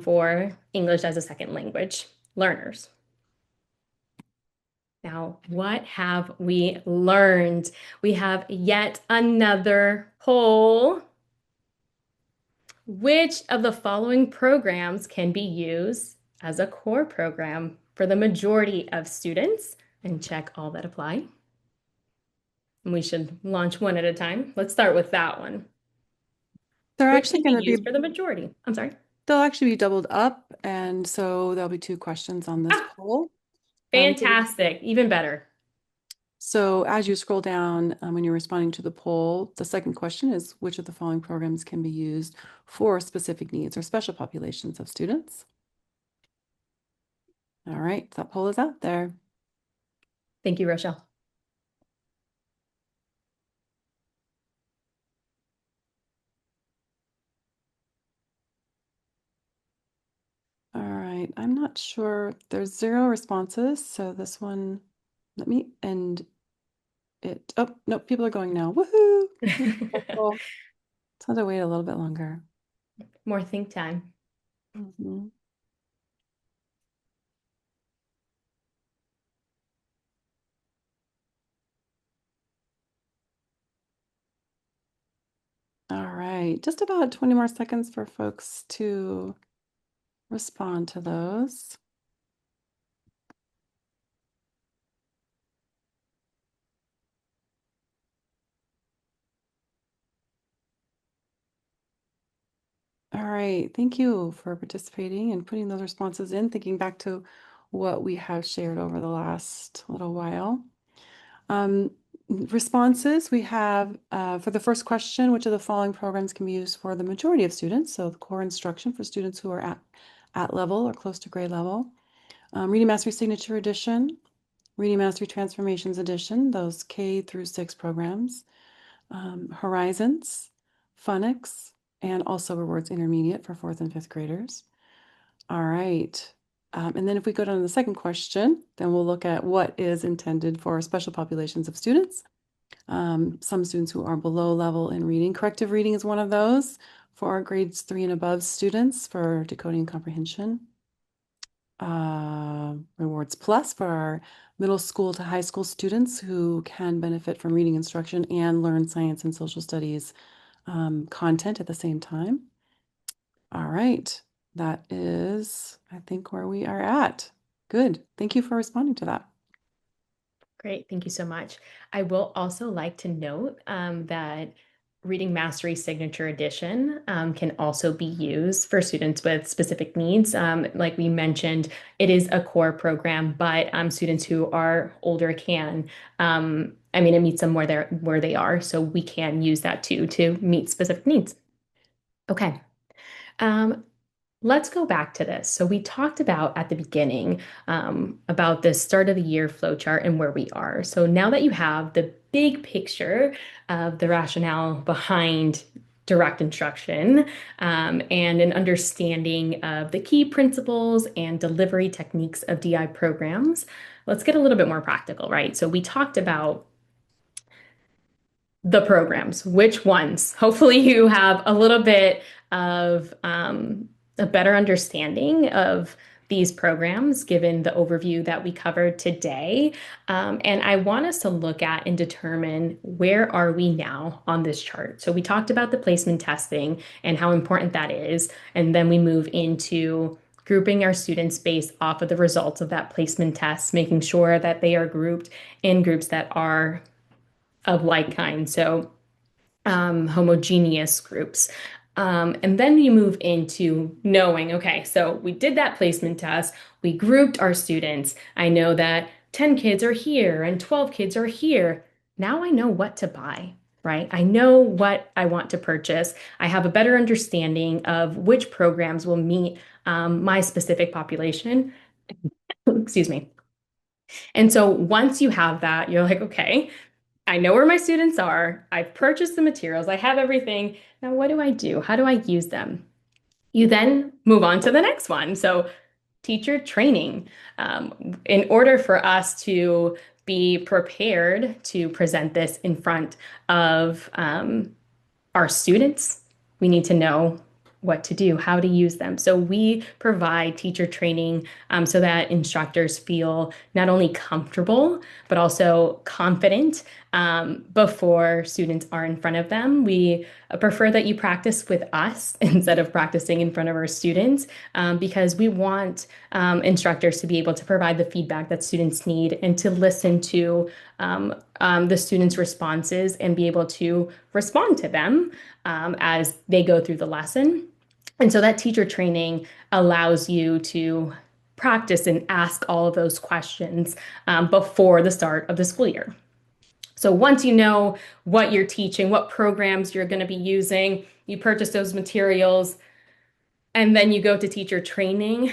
for English as a second language learners. Now, what have we learned? We have yet another poll. Which of the following programs can be used as a core program for the majority of students? And check all that apply. And we should launch one at a time. Let's start with that one. They're Which actually can going to be be, used for the majority. I'm sorry. they'll actually be doubled up. And so there'll be 2 questions on this poll. Fantastic. Even better. So as you scroll down, when you're responding to the poll, the second question is, which of the following programs can be used for specific needs or special populations of students? All right, that poll is out there. Thank you, Rochelle. All right, I'm not sure. There's 0 responses, so this one, let me end it. Oh, no, people are going now. Woohoo! Cool. Let's have to wait a little bit longer. More think time. Mhm. All right, just about 20 more seconds for folks to respond to those. All right, thank you for participating and putting those responses in, thinking back to what we have shared over the last little while. Responses we have for the first question, which of the following programs can be used for the majority of students? So the core instruction for students who are at level or close to grade level. Reading Mastery Signature Edition, Reading Mastery Transformations Edition, those K through 6 programs. Horizons, Phonics, and also Rewards Intermediate for 4th and 5th graders. All right. And then if we go down to the second question, then we'll look at what is intended for special populations of students. Some students who are below level in reading. Corrective reading is one of those for our grades 3 and above students for decoding and comprehension. Rewards Plus for our middle school to high school students who can benefit from reading instruction and learn science and social studies content at the same time. All right, that is, I think, where we are at. Good. Thank you for responding to that. Great. Thank you so much. I will also like to note that Reading Mastery Signature Edition can also be used for students with specific needs. Like we mentioned, it is a core program, but students who are older can, I mean, it meets them where they are. So we can use that too to meet specific needs. Okay. Let's go back to this. So we talked about at the beginning about the start of the year flowchart and where we are. So now that you have the big picture of the rationale behind direct instruction and an understanding of the key principles and delivery techniques of DI programs, let's get a little bit more practical, right? So we talked about the programs, which ones? Hopefully you have a little bit of a better understanding of these programs given the overview that we covered today. And I want us to look at and determine where are we now on this chart. So we talked about the placement testing and how important that is. And then we move into grouping our students based off of the results of that placement test, making sure that they are grouped in groups that are of like kind. So homogeneous groups. And then you move into knowing, okay, so we did that placement test, we grouped our students. I know that 10 kids are here and 12 kids are here. Now I know what to buy, right? I know what I want to purchase. I have a better understanding of which programs will meet my specific population. Excuse me. And so once you have that, you're like, okay, I know where my students are. I've purchased the materials. I have everything. Now, what do I do? How do I use them? You then move on to the next one. So, teacher training. In order for us to be prepared to present this in front of our students, we need to know what to do, how to use them. So we provide teacher training so that instructors feel not only comfortable, but also confident before students are in front of them. We prefer that you practice with us instead of practicing in front of our students because we want instructors to be able to provide the feedback that students need and to listen to the students' responses and be able to respond to them as they go through the lesson. And so that teacher training allows you to practice and ask all of those questions before the start of the school year. So once you know what you're teaching, what programs you're going to be using, you purchase those materials, and then you go to teacher training,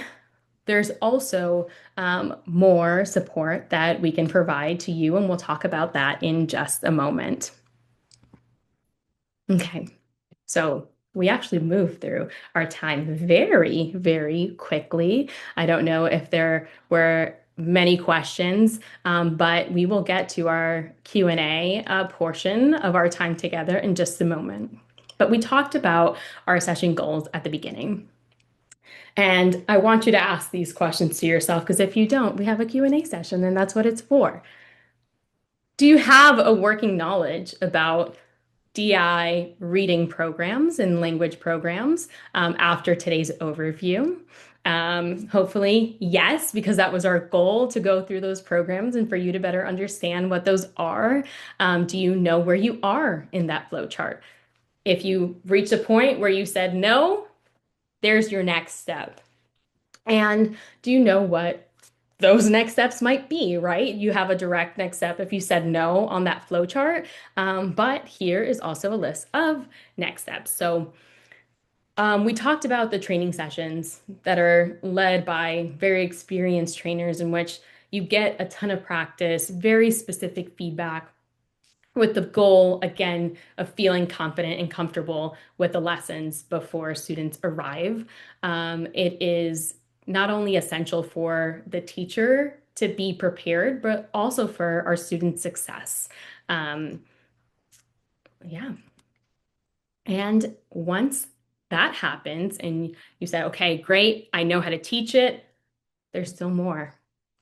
there's also more support that we can provide to you, and we'll talk about that in just a moment. Okay, so we actually moved through our time very, very quickly. I don't know if there were many questions, but we will get to our Q&A portion of our time together in just a moment. But we talked about our session goals at the beginning. And I want you to ask these questions to yourself because if you don't, we have a Q&A session and that's what it's for. Do you have a working knowledge about DI reading programs and language programs after today's overview? Hopefully, yes, because that was our goal to go through those programs and for you to better understand what those are. Do you know where you are in that flow chart? If you reach a point where you said no, there's your next step. And do you know what those next steps might be, right? You have a direct next step if you said no on that flow chart. But here is also a list of next steps. So we talked about the training sessions that are led by very experienced trainers in which you get a ton of practice, very specific feedback with the goal, again, of feeling confident and comfortable with the lessons before students arrive. It is not only essential for the teacher to be prepared, but also for our student success. Yeah. And once that happens and you say, okay, great, I know how to teach it, there's still more.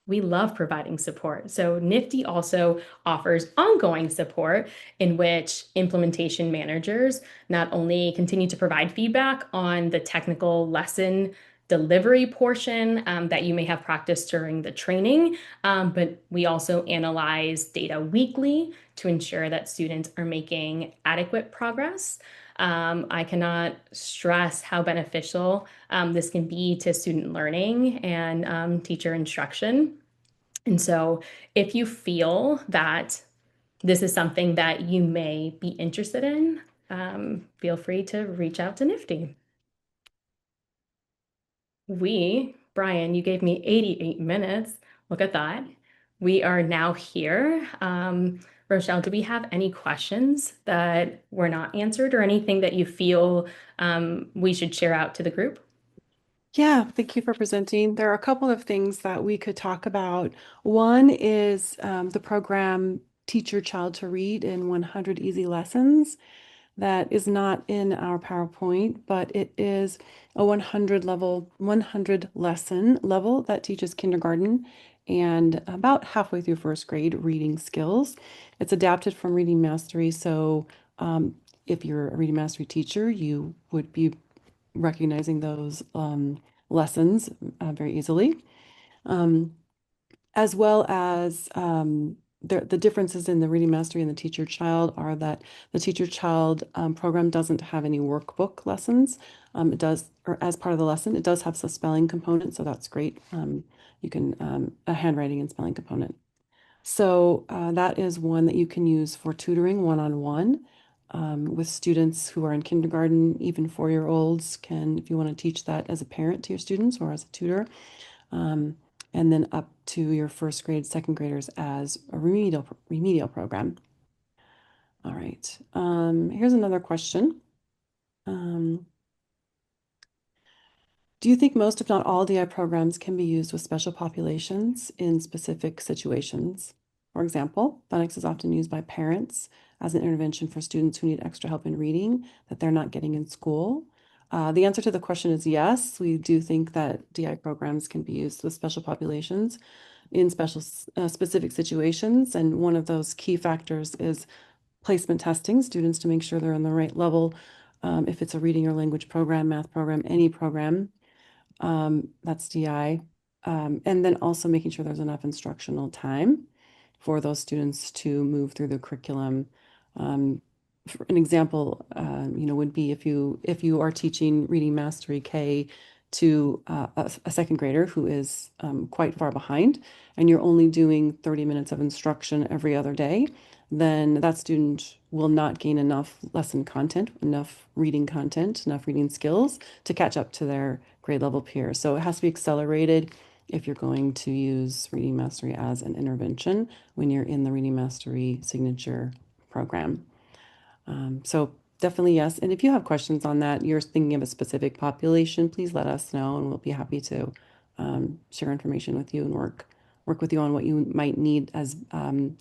We love providing support. So NIFDI also offers ongoing support in which implementation managers not only continue to provide feedback on the technical lesson delivery portion that you may have practiced during the training, but we also analyze data weekly to ensure that students are making adequate progress. I cannot stress how beneficial this can be to student learning and teacher instruction. And so if you feel that this is something that you may be interested in, feel free to reach out to NIFDI. Brian, you gave me 88 minutes. Look at that. We are now here. Rochelle, do we have any questions that were not answered or anything that you feel we should share out to the group? Yeah, thank you for presenting. There are a couple of things that we could talk about. One is the program Teach Your Child to Read in 100 Easy Lessons. that is not in our PowerPoint, but it is a 100 lesson level that teaches kindergarten and about halfway through first grade reading skills. It's adapted from Reading Mastery, so if you're a Reading Mastery teacher, you would be recognizing those lessons very easily. As well as the differences in the Reading Mastery and the Teacher Child are that the Teacher Child program doesn't have any workbook lessons. It does, or as part of the lesson, it does have a spelling component, so that's great. You can, a handwriting and spelling component. So that is one that you can use for tutoring one-on-one with students who are in kindergarten. Even 4-year-olds can, if you want to teach that as a parent to your students or as a tutor. And then up to your first grade, second graders as a remedial program. All right, here's another question. Do you think most, if not all, DI programs can be used with special populations in specific situations? For example, phonics is often used by parents as an intervention for students who need extra help in reading that they're not getting in school. The answer to the question is yes. We do think that DI programs can be used with special populations in specific situations. And one of those key factors is placement testing students to make sure they're on the right level. If it's a reading or language program, math program, any program, that's DI. And then also making sure there's enough instructional time for those students to move through the curriculum. For an example, would be if you are teaching Reading Mastery K to a second grader who is quite far behind, and you're only doing 30 minutes of instruction every other day, then that student will not gain enough lesson content, enough reading content, enough reading skills to catch up to their grade level peers. So it has to be accelerated if you're going to use Reading Mastery as an intervention when you're in the Reading Mastery signature program. So definitely yes. And if you have questions on that, you're thinking of a specific population, please let us know and we'll be happy to share information with you and work with you on what you might need as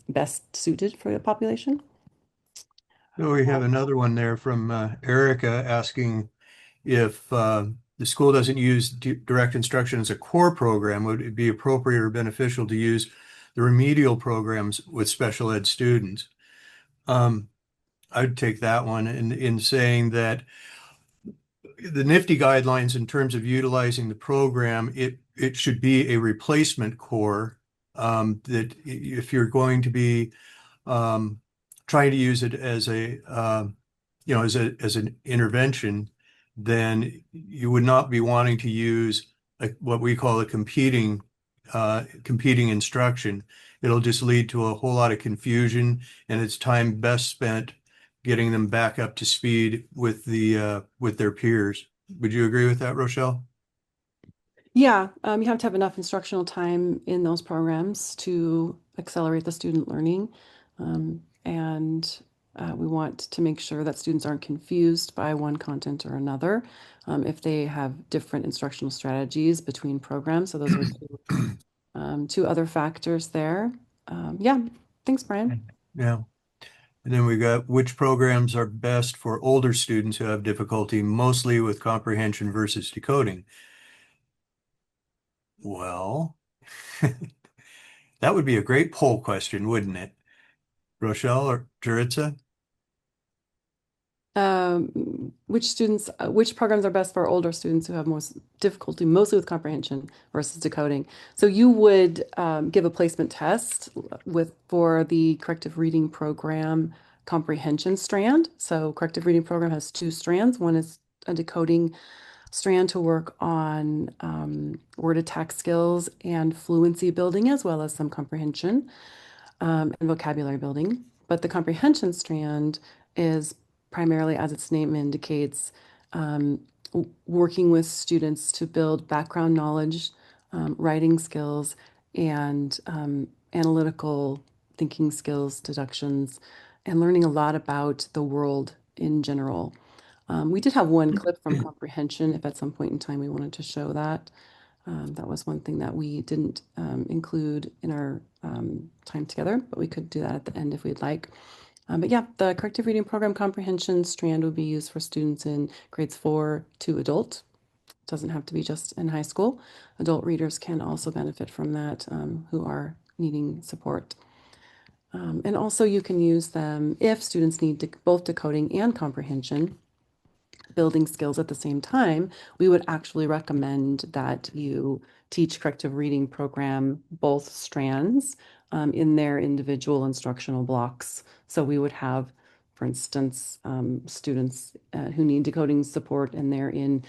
best suited for the population. So we have another one there from Erica asking if the school doesn't use direct instruction as a core program, would it be appropriate or beneficial to use the remedial programs with special ed students? I'd take that one in saying that the NIFDI guidelines in terms of utilizing the program, it should be a replacement core, that if you're going to be trying to use it as a as an intervention, then you would not be wanting to use what we call a competing instruction. It'll just lead to a whole lot of confusion, and it's time best spent getting them back up to speed with their peers. Would you agree with that, Rochelle? Yeah, you have to have enough instructional time in those programs to accelerate the student learning. And we want to make sure that students aren't confused by one content or another if they have different instructional strategies between programs. So those are two other factors there. Yeah, thanks, Brian. Yeah. And then we got which programs are best for older students who have difficulty mostly with comprehension versus decoding. Well, that would be a great poll question, wouldn't it? Rochelle or Jaritza? Which programs are best for older students who have most difficulty, mostly with comprehension versus decoding? So you would give a placement test for the corrective reading program comprehension strand. So corrective reading program has two strands. One is a decoding strand to work on word attack skills and fluency building, as well as some comprehension and vocabulary building. But the comprehension strand is primarily, as its name indicates, working with students to build background knowledge, writing skills, and analytical thinking skills, deductions, and learning a lot about the world in general. We did have one clip from comprehension if at some point in time we wanted to show that. That was one thing that we didn't include in our time together, but we could do that at the end if we'd like. But yeah, the corrective reading program comprehension strand would be used for students in grades 4 to adult. It doesn't have to be just in high school. Adult readers can also benefit from that who are needing support. And also you can use them if students need both decoding and comprehension, building skills at the same time. We would actually recommend that you teach corrective reading program both strands in their individual instructional blocks. So we would have, for instance, students who need decoding support, and they're in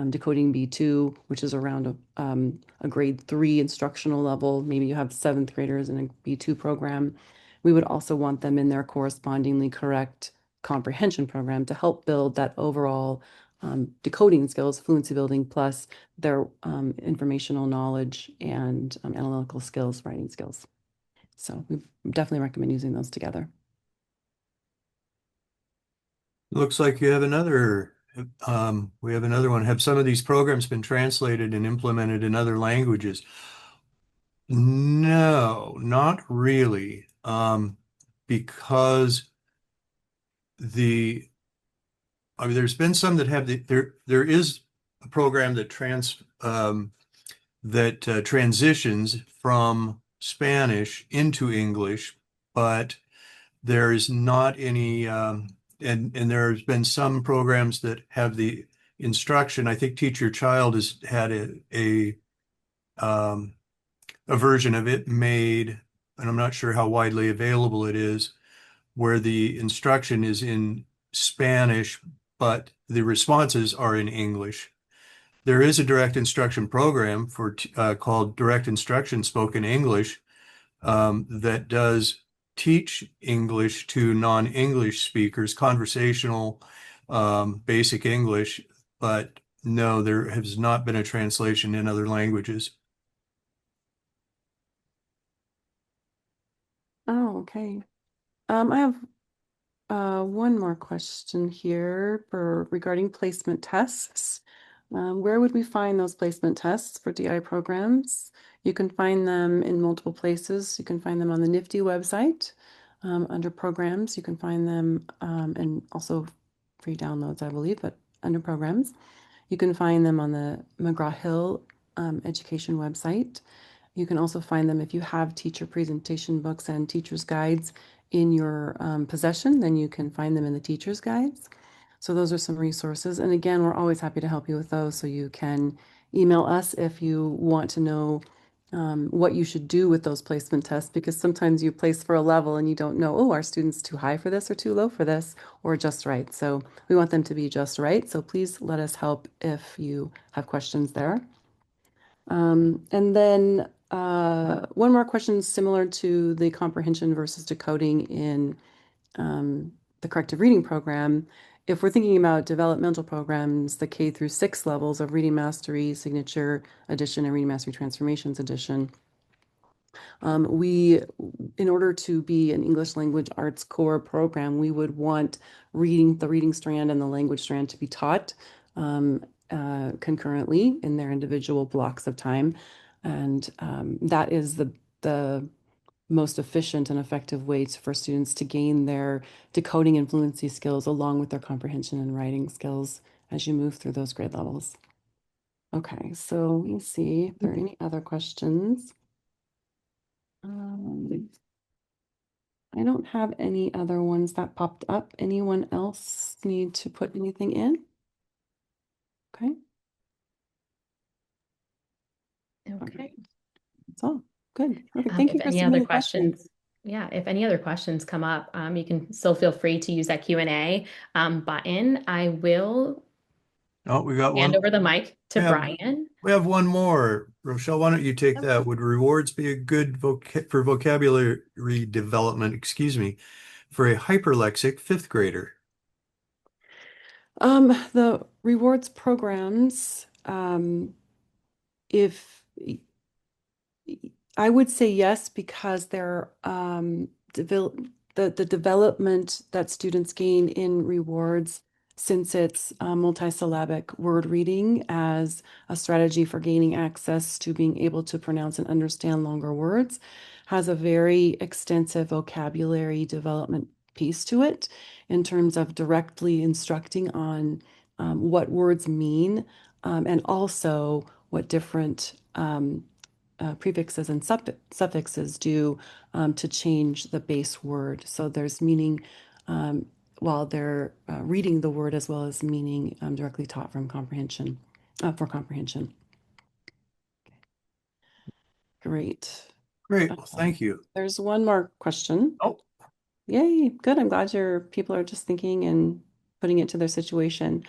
decoding B2, which is around a grade 3 instructional level. Maybe you have 7th graders in a B2 program. We would also want them in their correspondingly correct comprehension program to help build that overall decoding skills, fluency building, plus their informational knowledge and analytical skills, writing skills. So we definitely recommend using those together. Looks like you have another, we have another one. Have some of these programs been translated and implemented in other languages? No, not really. Because there's been some that have there is a program that transitions from Spanish into English, but there is not any, and there's been some programs that have the instruction. I think Teach Your Child has had a version of it made, and I'm not sure how widely available it is, where the instruction is in Spanish, but the responses are in English. There is a direct instruction program called Direct Instruction Spoken English that does teach English to non-English speakers, conversational, basic English, but no, there has not been a translation in other languages. Oh, okay. I have one more question here regarding placement tests. Where would we find those placement tests for DI programs? You can find them in multiple places. You can find them on the NIFDI website under programs. You can find them and also free downloads, I believe, but under programs. You can find them on the McGraw-Hill education website. You can also find them if you have teacher presentation books and teacher's guides in your possession, then you can find them in the teacher's guides. So those are some resources. And again, we're always happy to help you with those. So you can email us if you want to know what you should do with those placement tests, because sometimes you place for a level and you don't know, oh, are students too high for this or too low for this, or just right. So we want them to be just right. So please let us help if you have questions there. And then one more question similar to the comprehension versus decoding in the corrective reading program. If we're thinking about developmental programs, the K through 6 levels of Reading Mastery, Signature Edition, and Reading Mastery Transformations Edition, in order to be an English language arts core program, we would want the reading strand and the language strand to be taught concurrently in their individual blocks of time. And that is the most efficient and effective way for students to gain their decoding and fluency skills along with their comprehension and writing skills as you move through those grade levels. Okay, so let me see if there are any other questions. I don't have any other ones that popped up. Anyone else need to put anything in? Okay. Okay. That's all. Good. Perfect. Thank you If for any submitting other questions, yeah, if any other questions come up, you can still feel free to use that Q&A button. I will Oh, we got hand one. over the mic to Yeah. Brian. We have one more. Rochelle, why don't you take that? Would rewards be a good for vocabulary development, excuse me, for a hyperlexic fifth grader? The rewards programs, if I would say yes, because they're the development that students gain in rewards, since it's multisyllabic word reading as a strategy for gaining access to being able to pronounce and understand longer words, has a very extensive vocabulary development piece to it in terms of directly instructing on what words mean, and also what different prefixes and suffixes do to change the base word. So there's meaning while they're reading the word, as well as meaning directly taught from comprehension, for comprehension. Great. Great. Well, thank you. There's one more question. Oh, Yay, good. I'm glad your people are just thinking and putting it to their situation.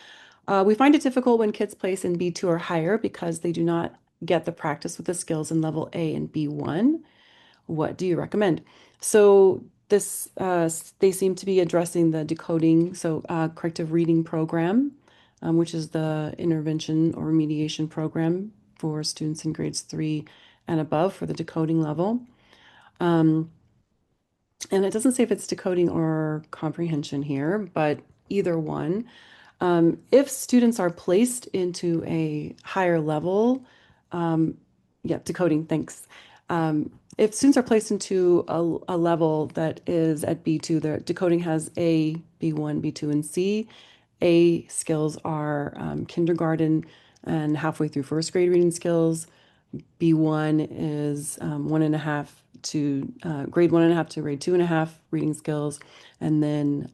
We find it difficult when kids place in B2 or higher because they do not get the practice with the skills in level A and B1. What do you recommend? So this, they seem to be addressing the decoding, so corrective reading program, which is the intervention or remediation program for students in grades 3 and above for the decoding level. And it doesn't say if it's decoding or comprehension here, but either one. If students are placed into a higher level, yeah, decoding, thanks. If students are placed into a level that is at B2, the decoding has A, B1, B2, and C. A skills are kindergarten and halfway through first grade reading skills. B1 is 1.5 to grade 1.5 to grade 2.5 reading skills. And then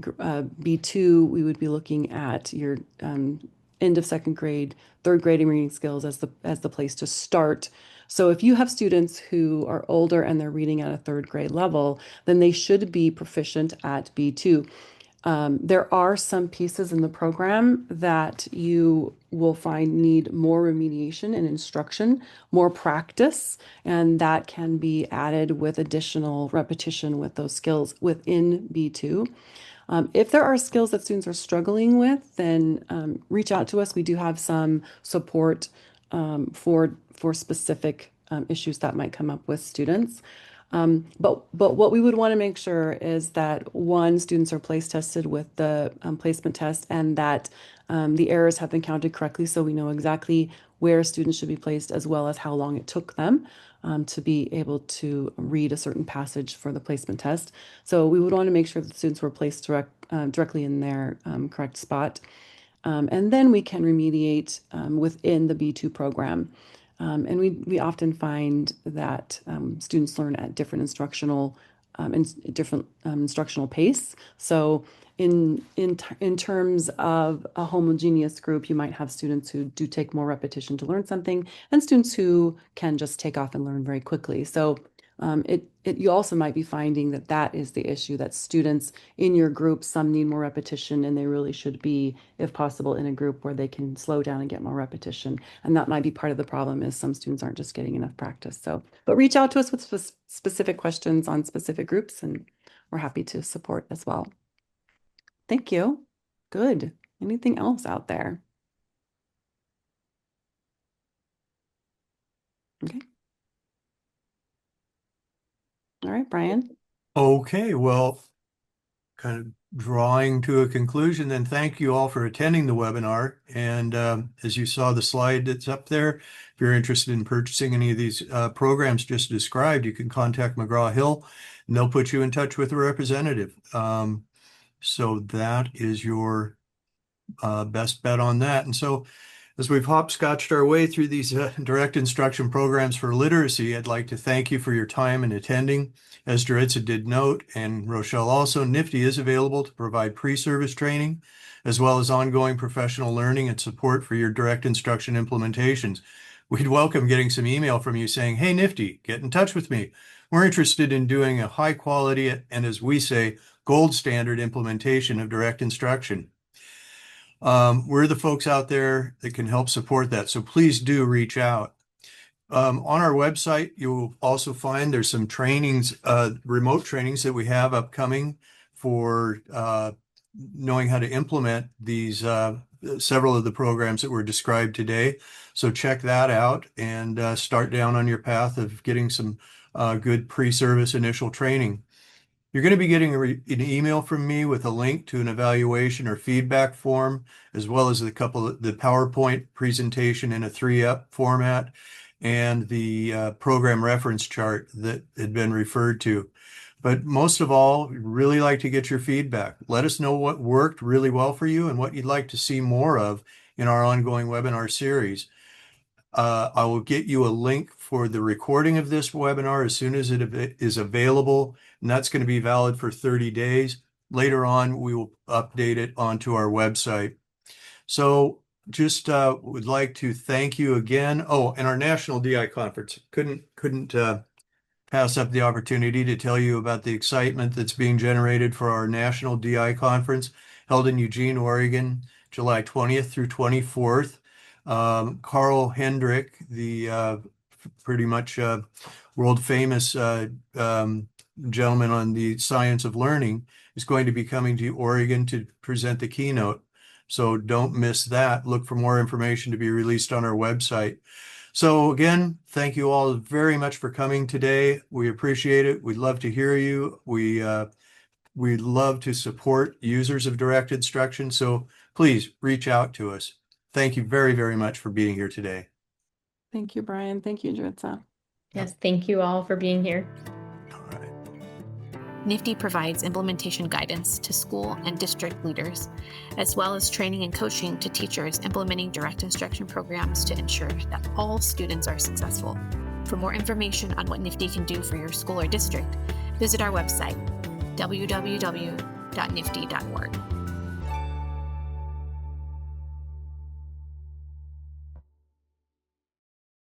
B2, we would be looking at your end of second grade, third grade reading skills as the place to start. So if you have students who are older and they're reading at a third grade level, then they should be proficient at B2. There are some pieces in the program that you will find need more remediation and instruction, more practice, and that can be added with additional repetition with those skills within B2. If there are skills that students are struggling with, then reach out to us. We do have some support for specific issues that might come up with students. But what we would want to make sure is that, one, students are place tested with the placement test, and that the errors have been counted correctly, so we know exactly where students should be placed, as well as how long it took them to be able to read a certain passage for the placement test. So we would want to make sure that students were placed directly in their correct spot. And then we can remediate within the B2 program. And we often find that students learn at different instructional pace. So in terms of a homogeneous group, you might have students who do take more repetition to learn something, and students who can just take off and learn very quickly. So you also might be finding that is the issue, that students in your group, some need more repetition, and they really should be, if possible, in a group where they can slow down and get more repetition. And that might be part of the problem, is some students aren't just getting enough practice. So, but reach out to us with specific questions on specific groups, and we're happy to support as well. Thank you. Good. Anything else out there? Okay. All right, Brian. okay. Well, kind of drawing to a conclusion, then thank you all for attending the webinar. And as you saw the slide that's up there, if you're interested in purchasing any of these programs just described, you can contact McGraw-Hill and they'll put you in touch with a representative. So that is your best bet on that. And so as we've hopscotched our way through these direct instruction programs for literacy, I'd like to thank you for your time in attending. As Jaritza did note, and Rochelle also, NIFDI is available to provide pre-service training, as well as ongoing professional learning and support for your direct instruction implementations. We'd welcome getting some email from you saying, hey, NIFDI, get in touch with me. We're interested in doing a high quality and, as we say, gold standard implementation of direct instruction. We're the folks out there that can help support that. So please do reach out. On our website, you'll also find there's some trainings, remote trainings that we have upcoming for knowing how to implement these several of the programs that were described today. So check that out and start down on your path of getting some good pre-service initial training. You're going to be getting an email from me with a link to an evaluation or feedback form, as well as the PowerPoint presentation in a 3-up format, and the program reference chart that had been referred to. But most of all, we'd really like to get your feedback. Let us know what worked really well for you and what you'd like to see more of in our ongoing webinar series. I will get you a link for the recording of this webinar as soon as it is available, and that's going to be valid for 30 days. Later on, we will update it onto our website. So just would like to thank you again. Oh, and our National DI Conference. Couldn't pass up the opportunity to tell you about the excitement that's being generated for our National DI Conference held in Eugene, Oregon, July 20th through 24th. Carl Hendrick, the pretty much world famous gentleman on the science of learning, is going to be coming to Oregon to present the keynote. So don't miss that. Look for more information to be released on our website. So again, thank you all very much for coming today. We appreciate it. We'd love to hear you. We'd love to support users of direct instruction. So please reach out to us. Thank you very, very much for being here today. Thank you, Brian. Thank you, Jaritza. Yes, thank you all for being here. All right. NIFDI provides implementation guidance to school and district leaders, as well as training and coaching to teachers implementing direct instruction programs to ensure that all students are successful. For more information on what NIFDI can do for your school or district, visit our website, www.nifdi.org.